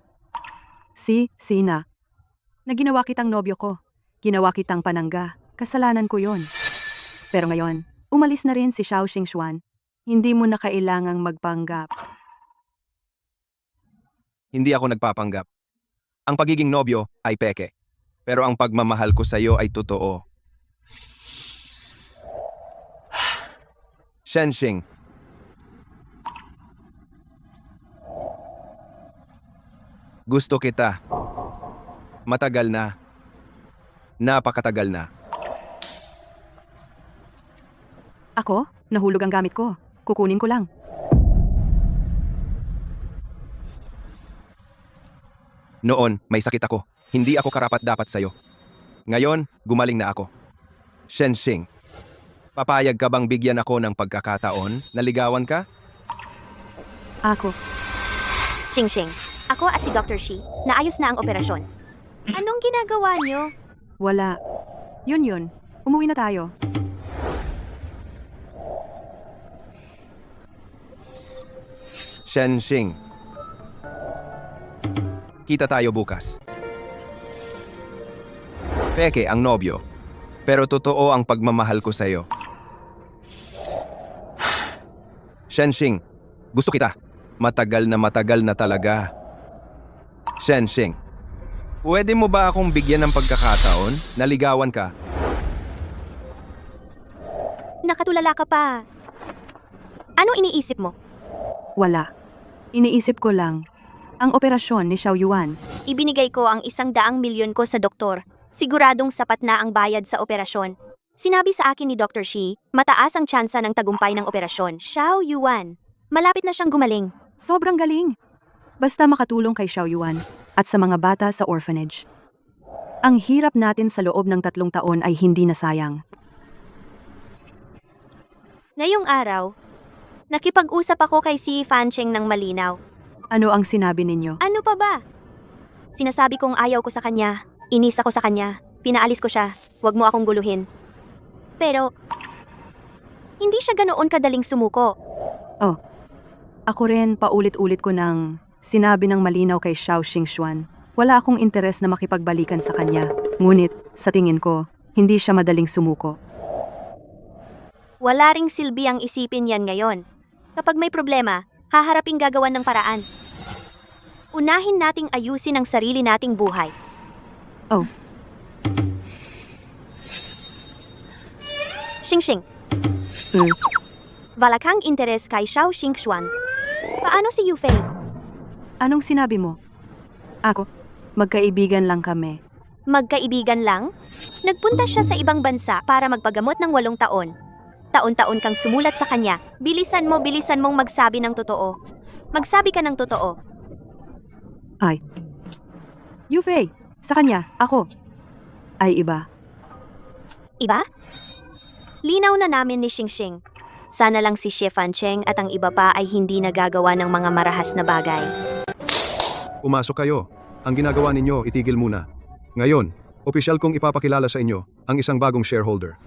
Sina. Na ginawa kitang nobyo ko. Ginawa kitang panangga. Kasalanan ko yon. Pero ngayon, umalis na rin si Xiao Xingxuan. Hindi mo na kailangang magpanggap. Hindi ako nagpapanggap. Ang pagiging nobyo ay peke. Pero ang pagmamahal ko sa'yo ay totoo. Sheng. Gusto kita. Matagal na. Napakatagal na. Ako? Nahulog ang gamit ko. Kukunin ko lang. Noon, may sakit ako. Hindi ako karapat-dapat sa'yo. Ngayon, gumaling na ako. Sheng, papayag ka bang bigyan ako ng pagkakataon na ligawan ka? Ako. Xing, ako at si Dr. Shi, naayos na ang operasyon. Anong ginagawa niyo? Wala. Yun. Umuwi na tayo. Sheng. Kita tayo bukas. Peke ang nobyo. Pero totoo ang pagmamahal ko sa'yo. Shenxing, gusto kita. Matagal na talaga. Shenxing, pwede mo ba akong bigyan ng pagkakataon? Naligawan ka. Nakatulala ka pa. Ano iniisip mo? Wala. Iniisip ko lang, ang operasyon ni Xiao Yuan. Ibinigay ko ang 100 milyon ko sa doktor. Siguradong sapat na ang bayad sa operasyon. Sinabi sa akin ni Dr. Shi, mataas ang tsansa ng tagumpay ng operasyon. Xiao Yuan, malapit na siyang gumaling. Sobrang galing. Basta makatulong kay Xiao Yuan at sa mga bata sa orphanage. Ang hirap natin sa loob ng 3 taon ay hindi nasayang. Ngayong araw, nakipag-usap ako kay si Fancheng ng malinaw. Ano ang sinabi ninyo? Ano pa ba? Sinasabi kong ayaw ko sa kanya, inis ako sa kanya, pinaalis ko siya, wag mo akong guluhin. Pero, hindi siya ganoon kadaling sumuko. Oh, ako rin paulit-ulit ko nang sinabi ng malinaw kay Xiao Xingxuan. Wala akong interes na makipagbalikan sa kanya. Ngunit, sa tingin ko, hindi siya madaling sumuko. Wala ring silbi ang isipin yan ngayon. Kapag may problema, haharaping gagawan ng paraan. Unahin nating ayusin ang sarili nating buhay. Oh, Xingxing, wala kang interes kay Xiao Xingxuan. Paano si Yufei? anong sinabi mo? Ako, magkaibigan lang kami. Magkaibigan lang? Nagpunta siya sa ibang bansa para magpagamot ng 8 taon. Taon-taon kang sumulat sa kanya. Bilisan mong magsabi ng totoo. Magsabi ka ng totoo. Ay. Yufei, sa kanya, ako. Ay iba. Iba? Linaw na namin ni Xingxing. Sana lang si Xie Fancheng at ang iba pa ay hindi nagagawa ng mga marahas na bagay. Pumasok kayo. Ang ginagawa ninyo, itigil muna. Ngayon, opisyal kong ipapakilala sa inyo ang isang bagong shareholder.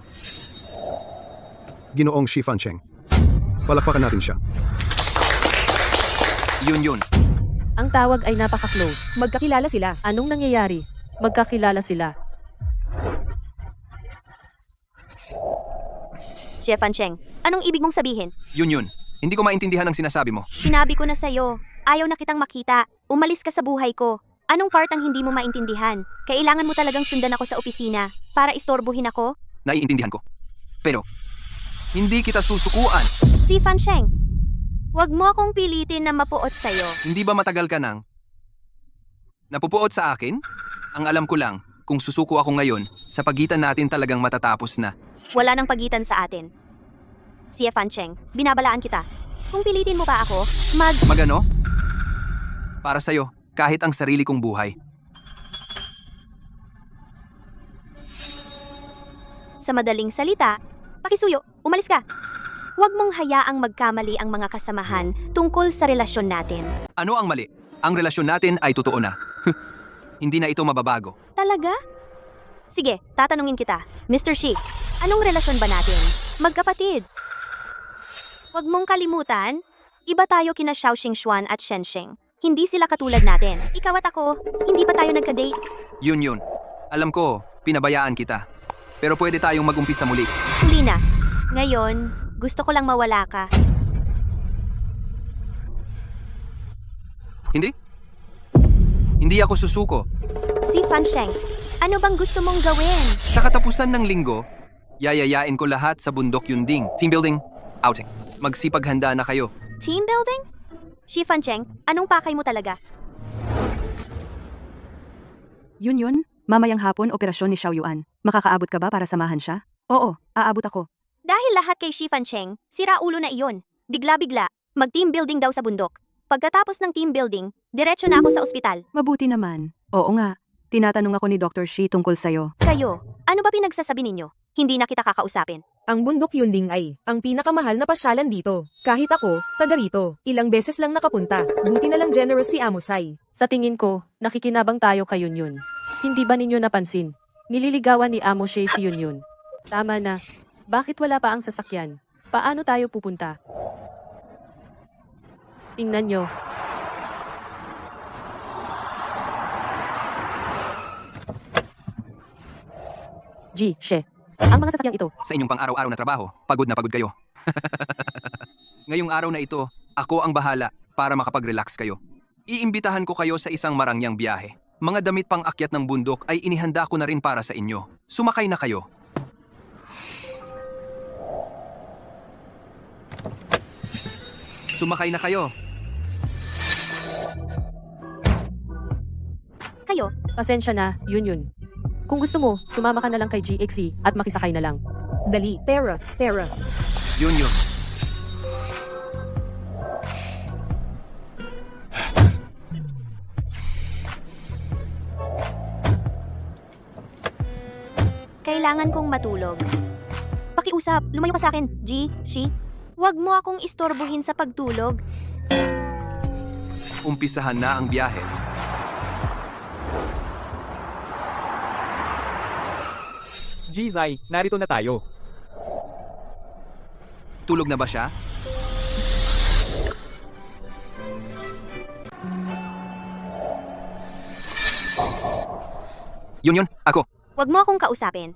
Ginoong Xi Fancheng. Palakpakan natin siya. Yun. Ang tawag ay napaka-close. Magkakilala sila. Anong nangyayari? Magkakilala sila. Xie Fancheng, anong ibig mong sabihin? Yun. Hindi ko maintindihan ang sinasabi mo. Sinabi ko na sa'yo, ayaw na kitang makita. Umalis ka sa buhay ko. Anong part ang hindi mo maintindihan? Kailangan mo talagang sundan ako sa opisina para istorbohin ako? Naiintindihan ko. Pero, hindi kita susukuan. Si Fancheng, wag mo akong pilitin na mapuot sa'yo. Hindi ba matagal ka nang napupuot sa akin? Ang alam ko lang, kung susuko ako ngayon, sa pagitan natin talagang matatapos na. Wala nang pagitan sa atin. Si Fancheng, binabalaan kita. Kung pilitin mo pa ako, Magano? Para sa'yo, kahit ang sarili kong buhay. Sa madaling salita, pakisuyo, umalis ka. Huwag mong hayaang magkamali ang mga kasamahan tungkol sa relasyon natin. Ano ang mali? Ang relasyon natin ay totoo na. Hindi na ito mababago. Talaga? Sige, tatanungin kita. Mr. Shi, anong relasyon ba natin? Magkapatid. Huwag mong kalimutan, iba tayo kina Xiao Xingxuan at Shenxing. Hindi sila katulad natin. Ikaw at ako, hindi pa tayo nagka-date. Yun. Alam ko, pinabayaan kita. Pero pwede tayong mag-umpisa muli. Huli na. Ngayon, gusto ko lang mawala ka. Hindi? Hindi ako susuko. Si Fancheng, ano bang gusto mong gawin? Sa katapusan ng linggo, yayayain ko lahat sa bundok Yunding. Team building, outing. Magsipaghanda na kayo. Team building? Xi Fancheng, anong pakay mo talaga? Yun, mamayang hapon operasyon ni Xiao Yuan. Makakaabot ka ba para samahan siya? Oo, aabot ako. Dahil lahat kay Xi Fancheng, sira ulo na iyon. Bigla-bigla, mag-team building daw sa bundok. Pagkatapos ng team building, diretso na ako sa ospital. Mabuti naman. Oo nga, tinatanong ako ni Dr. Shi tungkol sa'yo. Kayo, ano ba pinagsasabi ninyo? Hindi na kita kakausapin. Ang bundok Yunding ay ang pinakamahal na pasyalan dito. Kahit ako, taga rito, ilang beses lang nakapunta. Buti na lang generous si Amusay. Sa tingin ko, nakikinabang tayo kay Yunyun. Hindi ba ninyo napansin? Nililigawan ni Amo Shay si Yunyun. Tama na. Bakit wala pa ang sasakyan? Paano tayo pupunta? Tingnan nyo. She. Ang mga sasakyang ito, Sa inyong pang-araw-araw na trabaho, pagod na pagod kayo. Ngayong araw na ito, ako ang bahala para makapag-relax kayo. Iimbitahan ko kayo sa isang marangyang biyahe. Mga damit pang akyat ng bundok ay inihanda ko na rin para sa inyo. Sumakay na kayo. Sumakay na kayo. Kayo, pasensya na, yun. Kung gusto mo, sumama ka na lang kay GXC at makisakay na lang. Dali, Tara. Yun. kailangan kong matulog. Pakiusap, lumayo ka sa akin, She. Huwag mo akong istorbohin sa pagtulog. Umpisahan na ang biyahe. Zai, narito na tayo. Tulog na ba siya? Yun, ako. Huwag mo akong kausapin.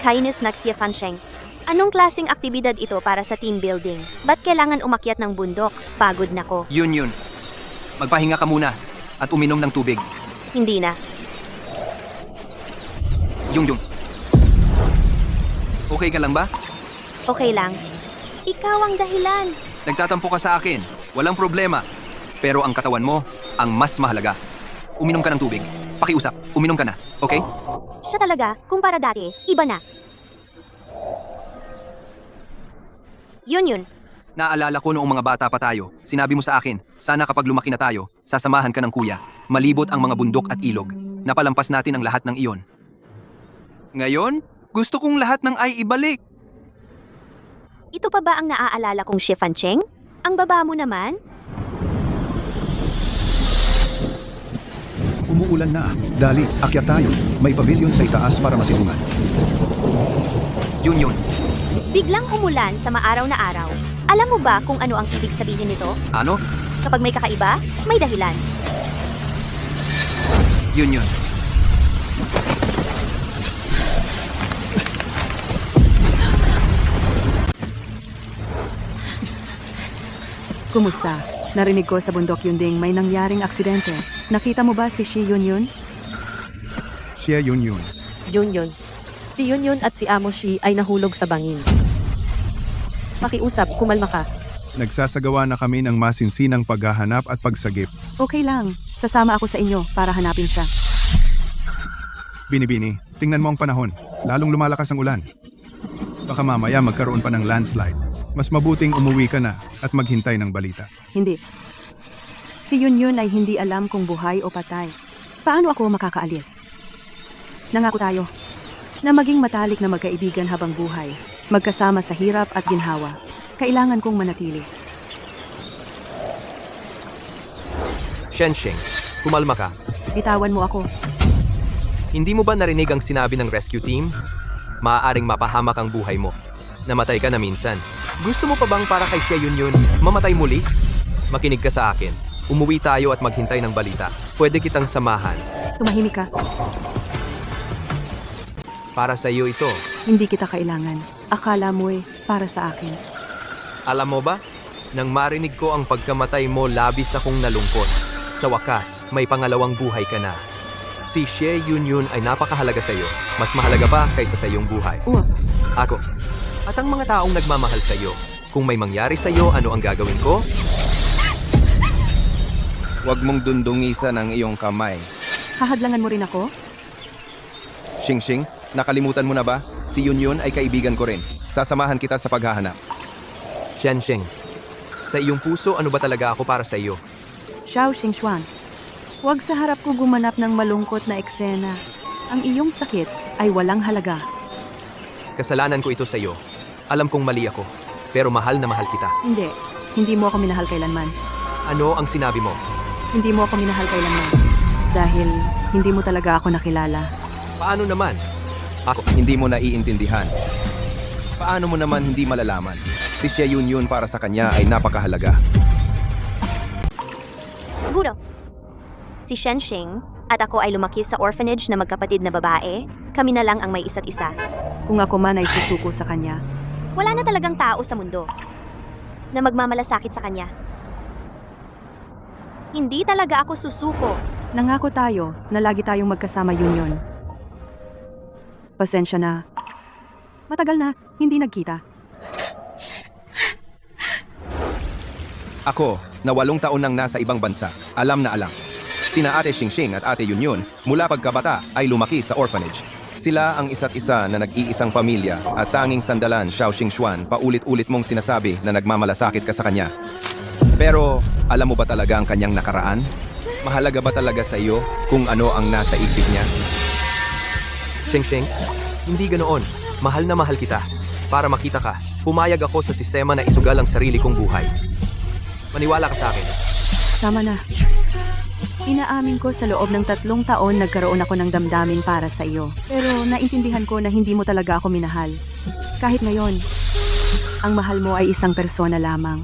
Kainis Naxia Fansheng. Anong klaseng aktibidad ito para sa team building? Ba't kailangan umakyat ng bundok? Pagod na ko. Yun. Magpahinga ka muna at uminom ng tubig. Hindi na. Yung. Okay ka lang ba? Okay lang. Ikaw ang dahilan. Nagtatampo ka sa akin. Walang problema. Pero ang katawan mo, ang mas mahalaga. Uminom ka ng tubig. Pakiusap, uminom ka na. Okay? Siya talaga, kumpara dati, iba na. Yun. Naalala ko noong mga bata pa tayo, sinabi mo sa akin, sana kapag lumaki na tayo, sasamahan ka ng kuya. Malibot ang mga bundok at ilog. Napalampas natin ang lahat ng iyon. Ngayon, gusto kong lahat ng ay ibalik. Ito pa ba ang naaalala kong Xie Fancheng? Ang baba mo naman? Umuulan na. Dali, akyat tayo. May pavilion sa itaas para masilungan. Yun. Biglang umulan sa maaraw na araw. Alam mo ba kung ano ang ibig sabihin nito? Ano? Kapag may kakaiba, may dahilan. Yun. Kumusta? Narinig ko sa bundok Yunding may nangyaring aksidente. Nakita mo ba si Shi Yun? Siya yun. Yun. Si Yun at si Amo Shi ay nahulog sa bangin. Pakiusap, kumalma ka. Nagsasagawa na kami ng masinsinang paghahanap at pagsagip. Okay lang. Sasama ako sa inyo para hanapin siya. Binibini, tingnan mo ang panahon. Lalong lumalakas ang ulan. Baka mamaya magkaroon pa ng landslide. Mas mabuting umuwi ka na at maghintay ng balita. Hindi. Si Yun ay hindi alam kung buhay o patay. Paano ako makakaalis? Nangako tayo na maging matalik na magkaibigan habang buhay. Magkasama sa hirap at ginhawa. Kailangan kong manatili. Shenshing, kumalma ka. Bitawan mo ako. Hindi mo ba narinig ang sinabi ng rescue team? Maaaring mapahamak ang buhay mo. Namatay ka na minsan. Gusto mo pa bang para kay Xie Yun, mamatay muli? Makinig ka sa akin. Umuwi tayo at maghintay ng balita. Pwede kitang samahan. Tumahimik ka. Para sa iyo ito. Hindi kita kailangan. Akala mo'y para sa akin. Alam mo ba? Nang marinig ko ang pagkamatay mo, labis akong nalungkot. Sa wakas, may pangalawang buhay ka na. Si Xie Yun ay napakahalaga sa iyo. Mas mahalaga pa kaysa sa iyong buhay. Ako. At ang mga taong nagmamahal sa iyo. Kung may mangyari sa iyo, ano ang gagawin ko? Huwag mong dundungisan ang iyong kamay. Hahadlangan mo rin ako? Xing, nakalimutan mo na ba? Si Yun ay kaibigan ko rin. Sasamahan kita sa paghahanap. Shenshing, sa iyong puso, ano ba talaga ako para sa iyo? Xiao Xingxuan. Huwag sa harap ko gumanap ng malungkot na eksena. Ang iyong sakit ay walang halaga. Kasalanan ko ito sa iyo. Alam kong mali ako, pero mahal na mahal kita. Hindi mo ako minahal kailanman. Ano ang sinabi mo? Hindi mo ako minahal kailanman. Dahil hindi mo talaga ako nakilala. Paano naman? Hindi mo naiintindihan. Paano mo naman hindi malalaman? Si Xie Yunyun para sa kanya ay napakahalaga. Guro. Si Shenxing at ako ay lumaki sa orphanage na magkapatid na babae. Kami na lang ang may isa't isa. Kung ako man ay susuko sa kanya, Wala na talagang tao sa mundo na magmamalasakit sa kanya. Hindi talaga ako susuko. nangako tayo na lagi tayong magkasama Yunyon. Pasensya na. Matagal na, hindi nagkita. Ako, na 8 taon nang nasa ibang bansa, alam na alam. Sina Ate Xingxing at Ate Yunyun, mula pagkabata ay lumaki sa orphanage. Sila ang isa't isa na nag-iisang pamilya at tanging sandalan Xiao Xingxuan paulit-ulit mong sinasabi na nagmamalasakit ka sa kanya. Pero, alam mo ba talaga ang kanyang nakaraan? Mahalaga ba talaga sa iyo kung ano ang nasa isip niya? Sheng, hindi ganoon. Mahal na mahal kita. Para makita ka, pumayag ako sa sistema na isugal ang sarili kong buhay. Maniwala ka sa akin. Tama na. Inaamin ko sa loob ng 3 taon nagkaroon ako ng damdamin para sa iyo. Pero naintindihan ko na hindi mo talaga ako minahal. Kahit ngayon, ang mahal mo ay isang persona lamang.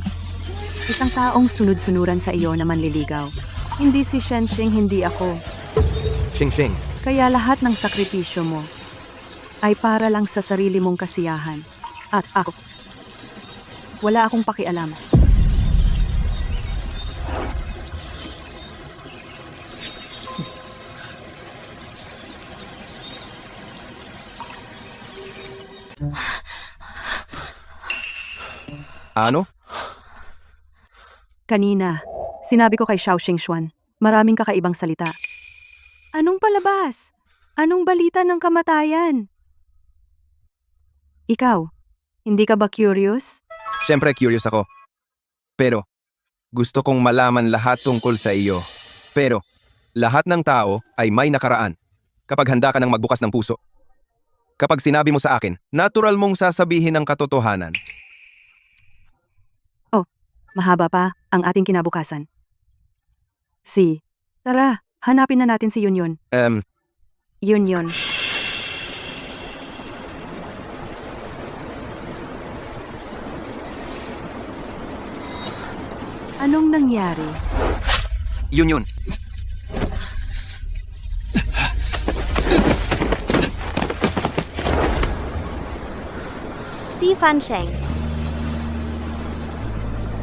Isang taong sunod-sunuran sa iyo na manliligaw. Hindi si Shenxing, hindi ako. Sheng, Kaya lahat ng sakripisyo mo ay para lang sa sarili mong kasiyahan. At ako, wala akong pakialam. Ano? Kanina, sinabi ko kay Xiao Xingxuan, maraming kakaibang salita. Anong palabas? Anong balita ng kamatayan? Ikaw, hindi ka ba curious? Siyempre curious ako. Pero, gusto kong malaman lahat tungkol sa iyo. Pero, lahat ng tao ay may nakaraan. Kapag handa ka ng magbukas ng puso. Kapag sinabi mo sa akin, natural mong sasabihin ang katotohanan. Mahaba pa ang ating kinabukasan. Tara, hanapin na natin si Yunyon. Yunyon. Anong nangyari? Yun. Si Fansheng.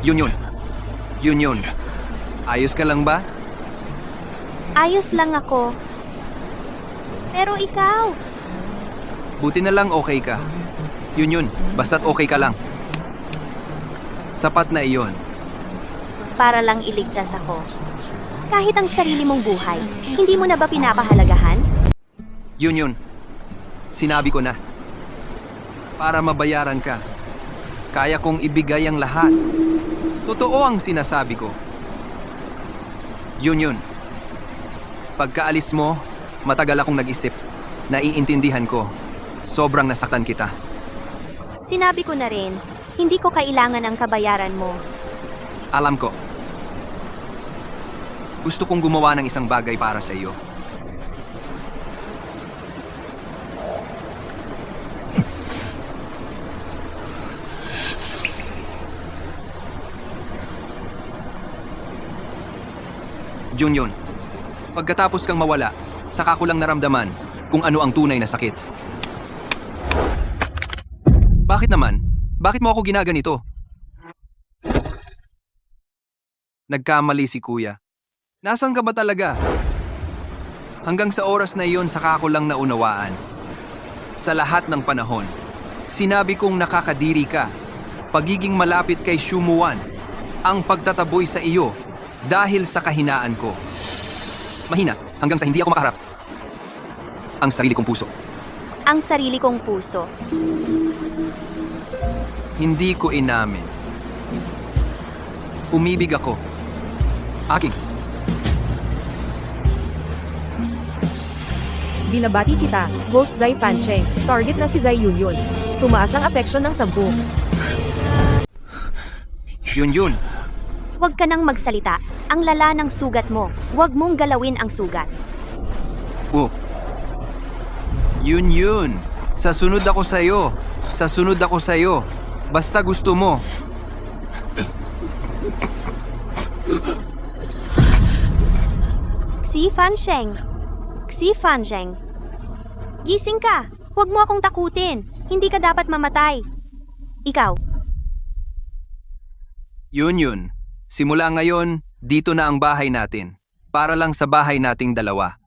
Yun. Ayos ka lang ba? Ayos lang ako. Pero ikaw, Buti na lang okay ka. Yun. Basta't okay ka lang. Sapat na iyon. para lang iligtas ako. Kahit ang sarili mong buhay, hindi mo na ba pinapahalagahan? Yun. Sinabi ko na. Para mabayaran ka. Kaya kong ibigay ang lahat. Totoo ang sinasabi ko. Yun. Pagkaalis mo, matagal akong nag-isip. Naiintindihan ko. Sobrang nasaktan kita. Sinabi ko na rin, hindi ko kailangan ang kabayaran mo. Alam ko. Gusto kong gumawa ng isang bagay para sa iyo. Junyon, pagkatapos kang mawala, saka ko lang naramdaman kung ano ang tunay na sakit. Bakit naman? Bakit mo ako ginaganito? Nagkamali si kuya. Nasaan ka ba talaga? Hanggang sa oras na iyon saka ko lang naunawaan. Sa lahat ng panahon, sinabi kong nakakadiri ka. Pagiging malapit kay Shumuan, ang pagtataboy sa iyo dahil sa kahinaan ko. Mahina hanggang sa hindi ako makaharap. Ang sarili kong puso. Ang sarili kong puso. Hindi ko inamin. Umibig ako. Aking. Binabati kita, Ghost Zai Fancheng. Target na si Zai Yunyun. Tumaas ang affection ng 10. Yun. Huwag ka nang magsalita. Ang lala ng sugat mo. Huwag mong galawin ang sugat. Oh. Yun. Sa sunod ako sa'yo. Sa sunod ako sa'yo. Basta gusto mo. Xi Fansheng. Xi Fansheng. Gising ka. Huwag mo akong takutin. Hindi ka dapat mamatay. Ikaw. Yun. Simula ngayon, dito na ang bahay natin. Para lang sa bahay nating dalawa.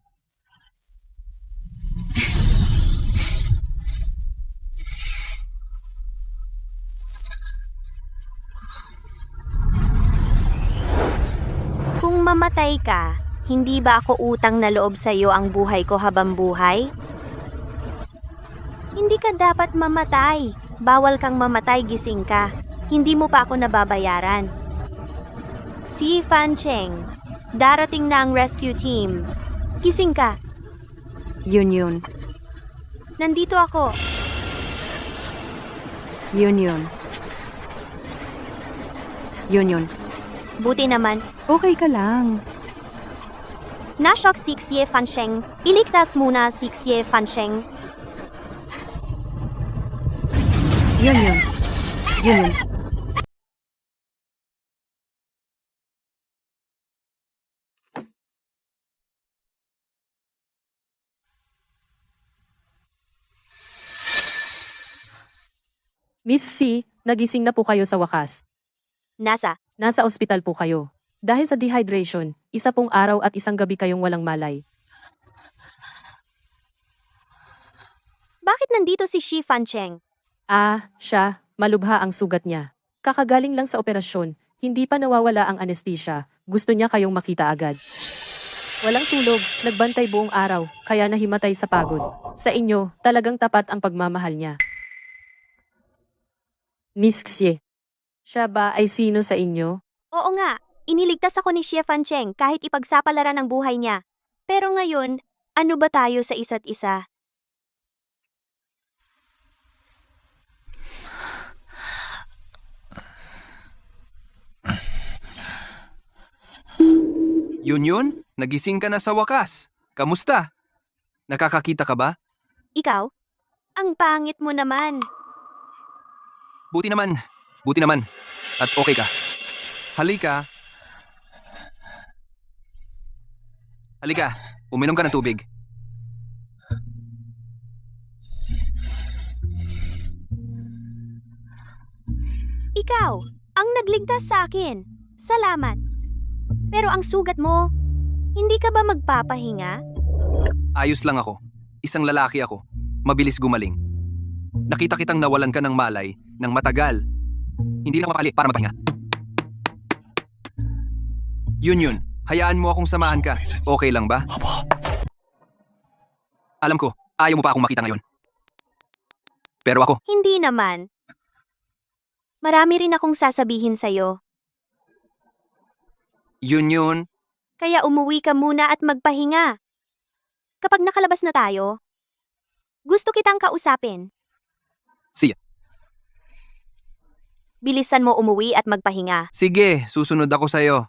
Kung mamatay ka, hindi ba ako utang na loob sa iyo ang buhay ko habang buhay? Hindi ka dapat mamatay. Bawal kang mamatay, gising ka. Hindi mo pa ako nababayaran. Si Fancheng, darating na ang rescue team. Gising ka. Yun. Nandito ako. Yun. Buti naman. Okay ka lang. Nashock si Xie Fansheng. Iligtas muna si Xie Fansheng. Yun. Miss C, nagising na po kayo sa wakas. Nasa ospital po kayo. Dahil sa dehydration, isa pong araw at isang gabi kayong walang malay. Bakit nandito si Xi Fancheng? Siya, malubha ang sugat niya. Kakagaling lang sa operasyon, hindi pa nawawala ang anesthesia. Gusto niya kayong makita agad. Walang tulog, nagbantay buong araw, kaya nahimatay sa pagod. Sa inyo, talagang tapat ang pagmamahal niya. Miss Xie, siya ba ay sino sa inyo? Oo nga, iniligtas ako ni Xie Fancheng kahit ipagsapalaran ang buhay niya. Pero ngayon, ano ba tayo sa isa't isa? Yun, nagising ka na sa wakas. Kamusta? Nakakakita ka ba? Ikaw? Ang pangit mo naman. Buti naman. At okay ka. Halika, uminom ka ng tubig. Ikaw, ang nagligtas sa akin. Salamat. Pero ang sugat mo, hindi ka ba magpapahinga? Ayos lang ako. Isang lalaki ako. Mabilis gumaling. Nakita kitang nawalan ka ng malay ng matagal. Hindi na mapakali para magpahinga. Yun. Hayaan mo akong samahan ka. Okay lang ba? Alam ko, ayaw mo pa akong makita ngayon. Pero ako, Hindi naman. Marami rin akong sasabihin sa'yo. yun. Kaya umuwi ka muna at magpahinga. Kapag nakalabas na tayo, gusto kitang kausapin. Siya. Bilisan mo umuwi at magpahinga. Sige, susunod ako sa'yo.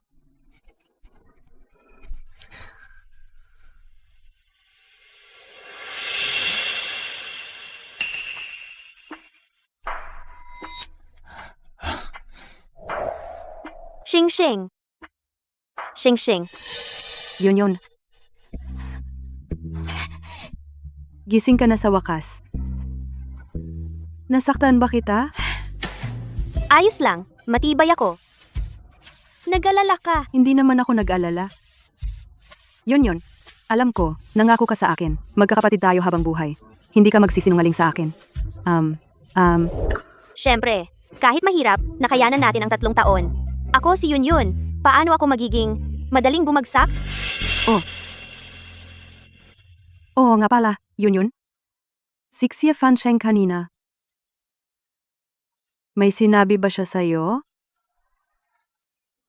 Xing. Yun. Gising ka na sa wakas. Nasaktan ba kita? Ayos lang, matibay ako. Nag-alala ka. Hindi naman ako nag-alala. Yun. Alam ko, nangako ka sa akin. Magkakapatid tayo habang buhay. Hindi ka magsisinungaling sa akin. Siyempre, kahit mahirap, nakayanan natin ang 3 taon. Ako si Yun. Paano ako magiging madaling bumagsak? Oo nga pala, yun. Si Xie Fancheng kanina. May sinabi ba siya sa'yo?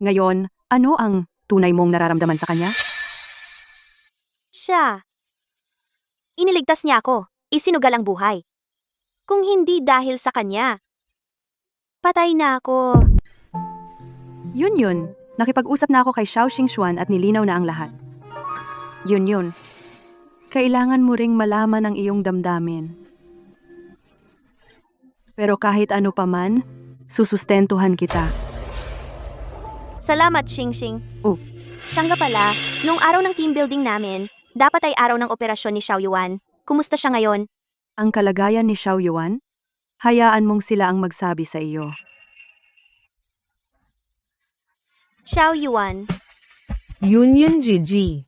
Ngayon, ano ang tunay mong nararamdaman sa kanya? Siya. Iniligtas niya ako. Isinugal ang buhay. Kung hindi dahil sa kanya, patay na ako. Yun. Nakipag-usap na ako kay Xiao Xingxuan at nilinaw na ang lahat. Yun. Kailangan mo ring malaman ang iyong damdamin. Pero kahit ano pa man, susustentuhan kita. Salamat, Xingxing. Oh. Siya nga pala, nung araw ng team building namin, dapat ay araw ng operasyon ni Xiao Yuan. Kumusta siya ngayon? Ang kalagayan ni Xiao Yuan? Hayaan mong sila ang magsabi sa iyo. Xiao Yuan, Yun Gigi.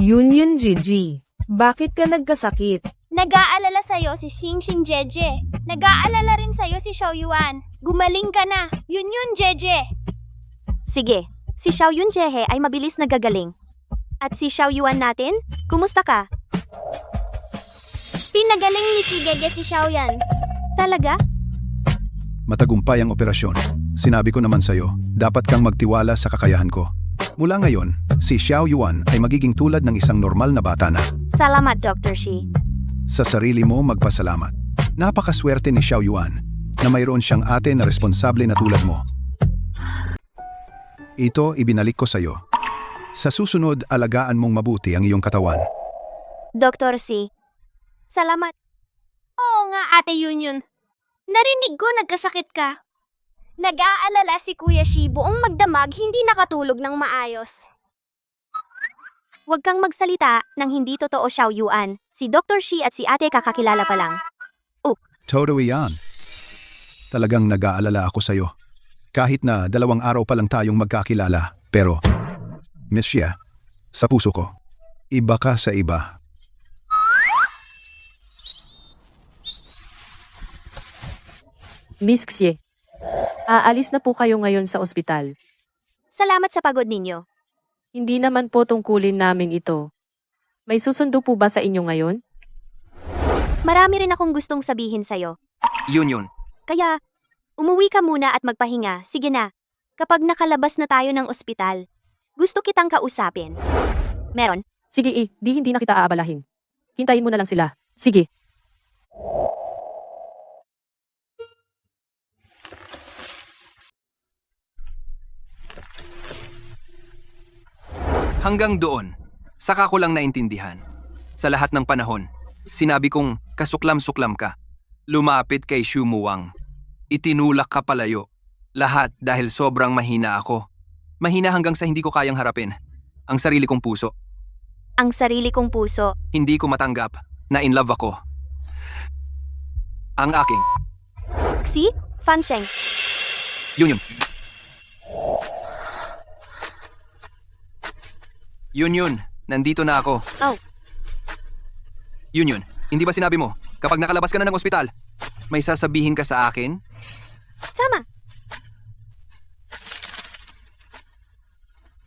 Yun Gigi. Bakit ka nagkasakit? Nag-aalala sa'yo si Xingxing Jeje. Nag-aalala rin sa'yo si Xiao Yuan. Gumaling ka na. Yun Jeje. sige, si Xiao Yun Jehe ay mabilis nagagaling. At si Xiao Yuan natin, kumusta ka? Pinagaling ni Shigege si Xiao Yan. Talaga? Matagumpay ang operasyon. Sinabi ko naman sa'yo, dapat kang magtiwala sa kakayahan ko. Mula ngayon, si Xiao Yuan ay magiging tulad ng isang normal na bata na. Salamat, Dr. Shi. Sa sarili mo magpasalamat. Napakaswerte ni Xiao Yuan na mayroon siyang ate na responsable na tulad mo. Ito ibinalik ko sa'yo. Sa susunod, alagaan mong mabuti ang iyong katawan. Dr. Si. Salamat. Oo nga, Ate Yun. Narinig ko nagkasakit ka. Nag-aalala si Kuya Shi buong magdamag hindi nakatulog ng maayos. Huwag kang magsalita ng hindi totoo, Xiao Yuan. Si Dr. Shi at si ate kakakilala pa lang. Totoo yan. Talagang nag-aalala ako sa'yo. Kahit na 2 araw pa lang tayong magkakilala. Pero, Miss Xia, sa puso ko, iba ka sa iba. Miss Xie, aalis na po kayo ngayon sa ospital. Salamat sa pagod ninyo. Hindi naman po tungkulin namin ito. May susundo po ba sa inyo ngayon? Marami rin akong gustong sabihin sa'yo. Yun. Kaya, umuwi ka muna at magpahinga. Sige na. Kapag nakalabas na tayo ng ospital, gusto kitang kausapin. Meron? Sige hindi na kita aabalahin. Hintayin mo na lang sila. Sige. Hanggang doon, saka ko lang naintindihan. Sa lahat ng panahon, sinabi kong kasuklam-suklam ka. Lumapit kay Xu Muwang. Itinulak ka palayo. Lahat dahil sobrang mahina ako. Mahina hanggang sa hindi ko kayang harapin ang sarili kong puso. Ang sarili kong puso. Hindi ko matanggap na in love ako. Ang aking. Si Fansheng. Yun. Yun. Nandito na ako. Oh. Yun. Hindi ba sinabi mo, kapag nakalabas ka na ng ospital, may sasabihin ka sa akin? Tama.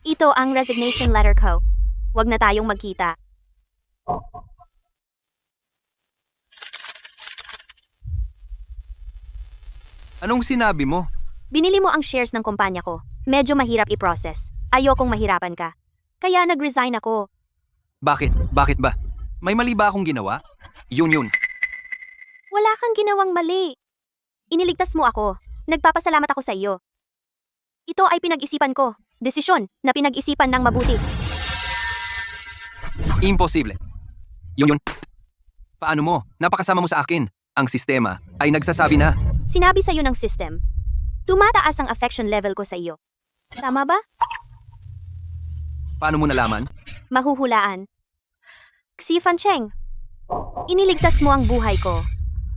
Ito ang resignation letter ko. Huwag na tayong magkita. Anong sinabi mo? Binili mo ang shares ng kumpanya ko. Medyo mahirap i-process. Ayokong mahirapan ka. Kaya nag-resign ako. Bakit? Bakit ba? May mali ba akong ginawa? Yun. Wala kang ginawang mali. Iniligtas mo ako. Nagpapasalamat ako sa iyo. Ito ay pinag-isipan ko. Desisyon na pinag-isipan ng mabuti. Imposible. Yun. Paano mo? Napakasama mo sa akin. Ang sistema ay nagsasabi na. Sinabi sa iyo ng system. Tumataas ang affection level ko sa iyo. Tama ba? Paano mo nalaman? Mahuhulaan. Xi Fancheng, iniligtas mo ang buhay ko.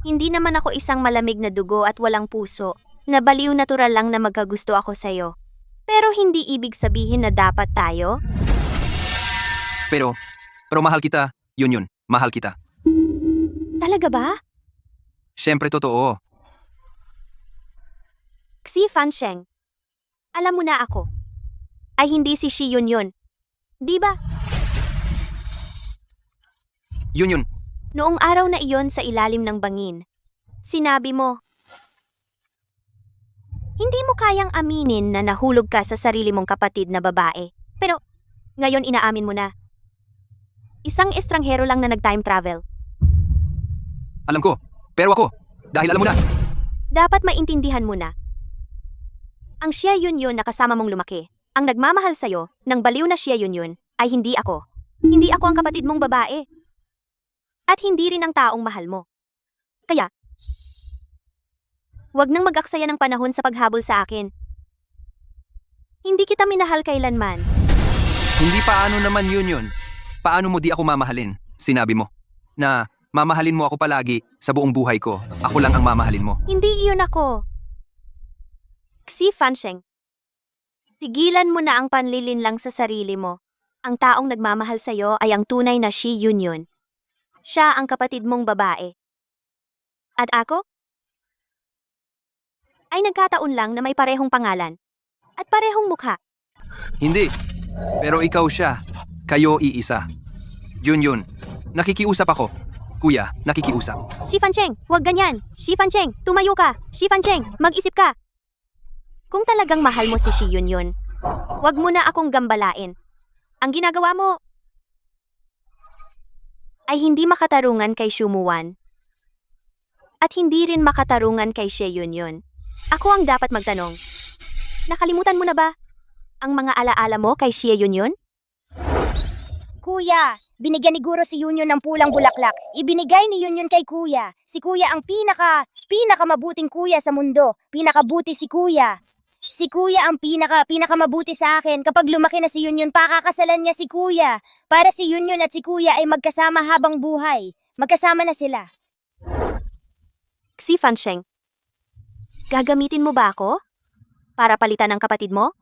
Hindi naman ako isang malamig na dugo at walang puso. Nabaliw natural lang na magkagusto ako sa'yo. Pero hindi ibig sabihin na dapat tayo. Pero mahal kita. Yun. Mahal kita. Talaga ba? Siyempre totoo. Xi Fancheng, alam mo na ako. Ay hindi si Shi Yun. Di ba? Yun. Noong araw na iyon sa ilalim ng bangin, sinabi mo, hindi mo kayang aminin na nahulog ka sa sarili mong kapatid na babae. Pero, ngayon inaamin mo na. Isang estranghero lang na nag-time travel. Alam ko. Pero ako, dahil alam mo na. Dapat maintindihan mo na. Ang Xia Yun na kasama mong lumaki, ang nagmamahal sa'yo, ng baliw na Xia Yun, ay hindi ako. Hindi ako ang kapatid mong babae. At hindi rin ang taong mahal mo. Kaya, Huwag nang mag-aksaya ng panahon sa paghabol sa akin. Hindi kita minahal kailanman. Hindi paano naman yun. Paano mo di ako mamahalin? Sinabi mo na mamahalin mo ako palagi sa buong buhay ko. Ako lang ang mamahalin mo. Hindi iyon ako. Xi Fansheng. Tigilan mo na ang panlilinlang sa sarili mo. Ang taong nagmamahal sa'yo ay ang tunay na Xi Yunyun. Siya ang kapatid mong babae. At ako? Ay nagkataon lang na may parehong pangalan. At parehong mukha. Hindi. Pero ikaw siya. Kayo iisa. Yun. Nakikiusap ako. Kuya, nakikiusap. Xi Fansheng, huwag ganyan. Xi Fansheng, tumayo ka. Xi Fansheng, mag-isip ka. Kung talagang mahal mo si Xi Yunyun, huwag mo na akong gambalain. Ang ginagawa mo ay hindi makatarungan kay Xu Muwan. At hindi rin makatarungan kay Xi Yunyun. Ako ang dapat magtanong. Nakalimutan mo na ba ang mga alaala mo kay Xi Yunyun? Kuya, binigyan ni Guro si Yunyun ng pulang bulaklak. Ibinigay ni Yunyun kay Kuya. Si Kuya ang pinakamabuting kuya sa mundo. Pinakabuti si Kuya. Si Kuya ang pinakamabuti sa akin. Kapag lumaki na si Yunyun, pakakasalan niya si Kuya. Para si Yunyun at si Kuya ay magkasama habang buhay. Magkasama na sila. Xi Fansheng, gagamitin mo ba ako? Para palitan ang kapatid mo?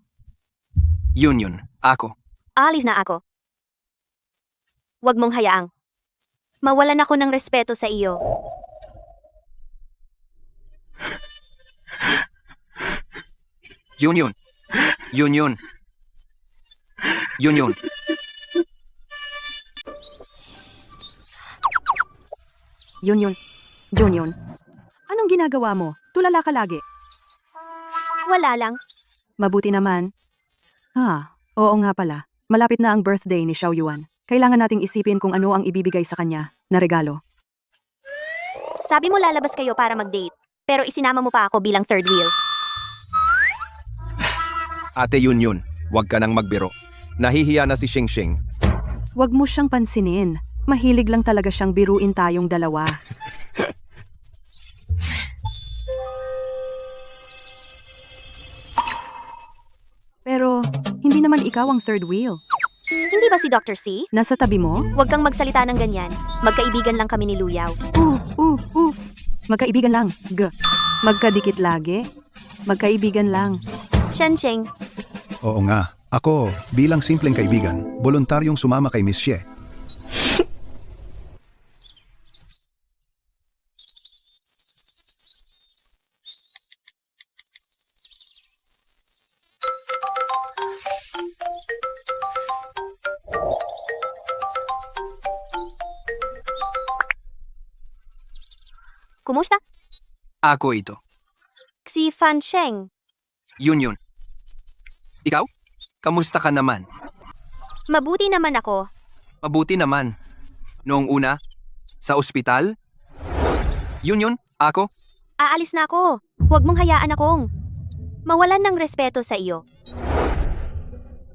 Yun. Ako. Alis na ako. Huwag mong hayaang mawalan ako ng respeto sa iyo. Yun. Yun. Anong ginagawa mo? Tulala ka lagi. Wala lang. Mabuti naman. Oo nga pala. Malapit na ang birthday ni Xiao Yuan. Kailangan nating isipin kung ano ang ibibigay sa kanya na regalo. Sabi mo lalabas kayo para mag-date, pero isinama mo pa ako bilang third wheel. Ate Yunyun, huwag ka nang magbiro. Nahihiya na si Xingxing. Huwag mo siyang pansinin. Mahilig lang talaga siyang biruin tayong dalawa. Pero, hindi naman ikaw ang third wheel. Hindi ba si Dr. C? Nasa tabi mo? Huwag kang magsalita ng ganyan. Magkaibigan lang kami ni Luyaw. Magkaibigan lang. Magkadikit lagi. Magkaibigan lang. Shensheng, Oo nga, ako, bilang simpleng kaibigan, voluntaryong sumama kay Miss Xie. kumusta? Ako ito. Xi Fansheng, Yun. Ikaw? Kamusta ka naman? mabuti naman ako. Mabuti naman. Noong una, sa ospital? Yun. Ako? Aalis na ako. Huwag mong hayaan akong mawalan ng respeto sa iyo.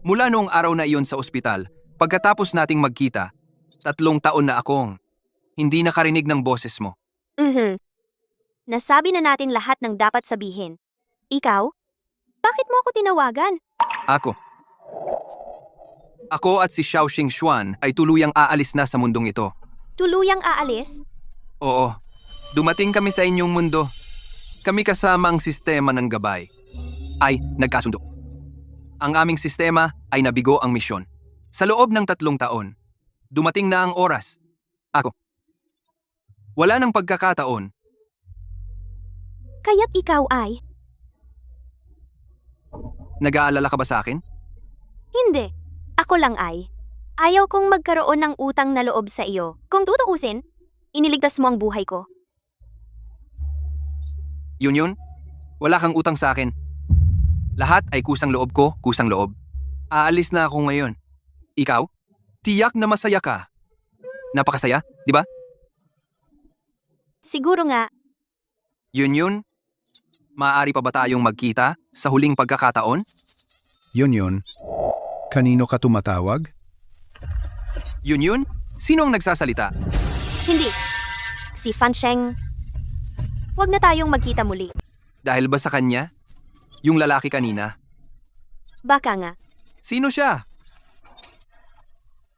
Mula noong araw na iyon sa ospital, pagkatapos nating magkita, 3 taon na akong hindi nakarinig ng boses mo. Nasabi na natin lahat ng dapat sabihin. Ikaw? Bakit mo ako tinawagan? Ako at si Xiao Xingxuan ay tuluyang aalis na sa mundong ito. Tuluyang aalis? Oo. Dumating kami sa inyong mundo. Kami kasama ang sistema ng gabay. Ay nagkasundo. Ang aming sistema ay nabigo ang misyon. Sa loob ng 3 taon, dumating na ang oras. Wala nang pagkakataon. Kaya't ikaw ay? Nag-aalala ka ba sa akin? Hindi. Ako lang ay. Ayaw kong magkaroon ng utang na loob sa iyo. Kung tutuusin, iniligtas mo ang buhay ko. Yun. Wala kang utang sa akin. Lahat ay kusang loob ko, kusang loob. Aalis na ako ngayon. Ikaw? Tiyak na masaya ka. Napakasaya, di ba? Siguro nga. Yun. Maaari pa ba tayong magkita sa huling pagkakataon? Yun. Kanino ka tumatawag? Yun? Sino ang nagsasalita? Hindi. Si Fansheng. Huwag na tayong magkita muli. Dahil ba sa kanya? Yung lalaki kanina? Baka nga. Sino siya?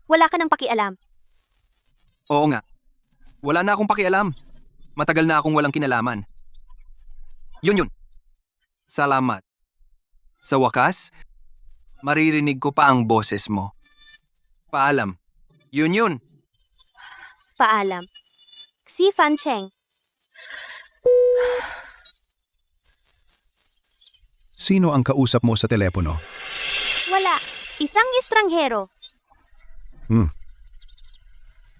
Wala ka nang pakialam. Oo nga. Wala na akong pakialam. Matagal na akong walang kinalaman. Yun. Salamat. Sa wakas, maririnig ko pa ang boses mo. Paalam. Yun. Paalam. Si Fan Cheng. Sino ang kausap mo sa telepono? Wala. Isang estranghero.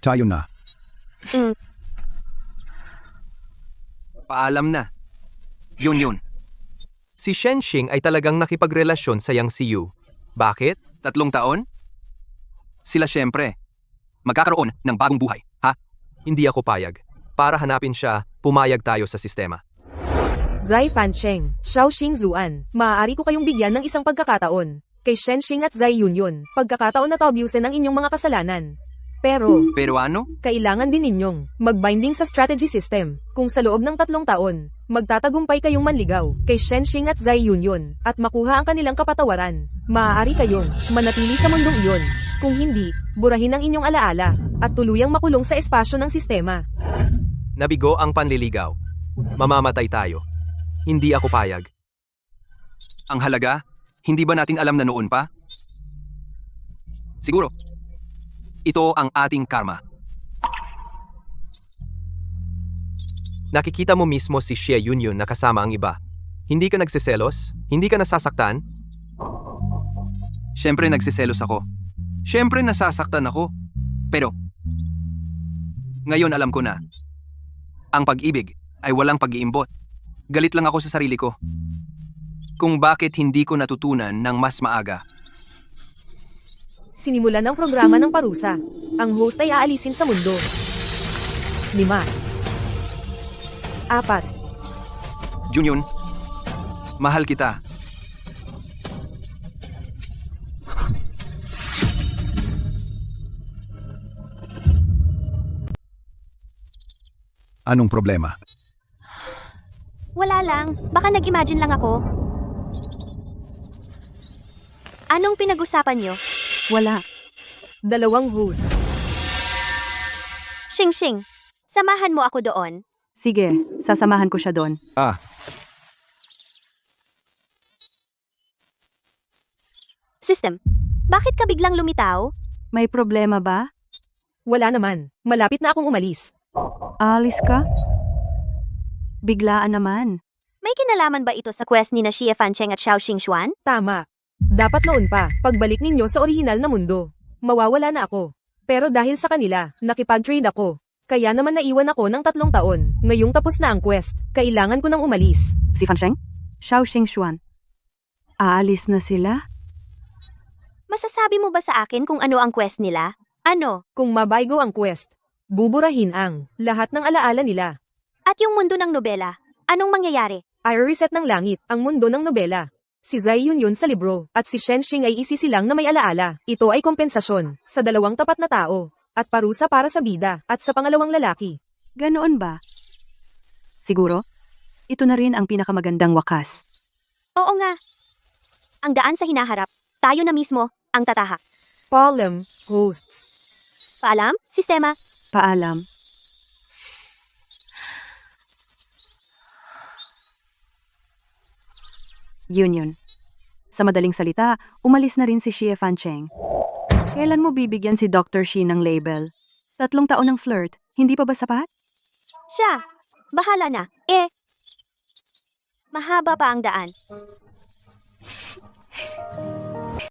Tayo na. Paalam na. Yun. Si Shenxing ay talagang nakipagrelasyon sa Yang Siyu. Bakit? 3 taon? Sila syempre. Magkakaroon ng bagong buhay, ha? Hindi ako payag. Para hanapin siya, pumayag tayo sa sistema. Zai Fancheng, Xiaoxing Zuan, maaari ko kayong bigyan ng isang pagkakataon. Kay Shenxing at Zai Yunyun, pagkakataon na taobyusin ang inyong mga kasalanan. Pero ano? Kailangan din ninyong magbinding sa strategy system. Kung sa loob ng 3 taon, magtatagumpay kayong manligaw kay Shenxing at Zai Yunyun at makuha ang kanilang kapatawaran, maaari kayong manatili sa mundong iyon. Kung hindi, burahin ang inyong alaala at tuluyang makulong sa espasyo ng sistema. Nabigo ang panliligaw. Mamamatay tayo. Hindi ako payag. Ang halaga, hindi ba natin alam na noon pa? Siguro. Ito ang ating karma. Nakikita mo mismo si Xie Yunyun na kasama ang iba. Hindi ka nagsiselos? Hindi ka nasasaktan? Siyempre nagsiselos ako. Siyempre nasasaktan ako. Pero, ngayon alam ko na. Ang pag-ibig ay walang pag-iimbot. Galit lang ako sa sarili ko. Kung bakit hindi ko natutunan ng mas maaga. Sinimulan ang programa ng parusa. Ang host ay aalisin sa mundo. 5, 4, Junyun, mahal kita. Anong problema? Wala lang. Baka nag-imagine lang ako. Anong pinag-usapan niyo? Wala. 2 host. Xing, samahan mo ako doon. Sige, sasamahan ko siya doon. System, bakit ka biglang lumitaw? May problema ba? Wala naman. Malapit na akong umalis. Alis ka? Biglaan naman. May kinalaman ba ito sa quest ni na Xie Fancheng at Xiaoxing Xuan? Tama. Dapat noon pa, pagbalik ninyo sa orihinal na mundo. Mawawala na ako. Pero dahil sa kanila, nakipag-trade ako. Kaya naman naiwan ako ng 3 taon. Ngayong tapos na ang quest, kailangan ko nang umalis. Si Fancheng? Xiaoxing Xuan. Aalis na sila? Masasabi mo ba sa akin kung ano ang quest nila? Ano? Kung mabaygo ang quest, buburahin ang lahat ng alaala nila. At yung mundo ng nobela, anong mangyayari? I-reset ng langit ang mundo ng nobela. Si Zai Yunyun sa libro, at si Shenxing ay isisilang na may alaala. Ito ay kompensasyon sa 2 tapat na tao, at parusa para sa bida, at sa pangalawang lalaki. Ganoon ba? Siguro? Ito na rin ang pinakamagandang wakas. Oo nga. Ang daan sa hinaharap, tayo na mismo ang tatahak. Paalam, hosts. Paalam, sistema. Paalam. Union. Sa madaling salita, umalis na rin si Xie Fancheng. Kailan mo bibigyan si Dr. Shi ng label? 3 taon ng flirt, hindi pa ba sapat? Siya, bahala na. Mahaba pa ang daan.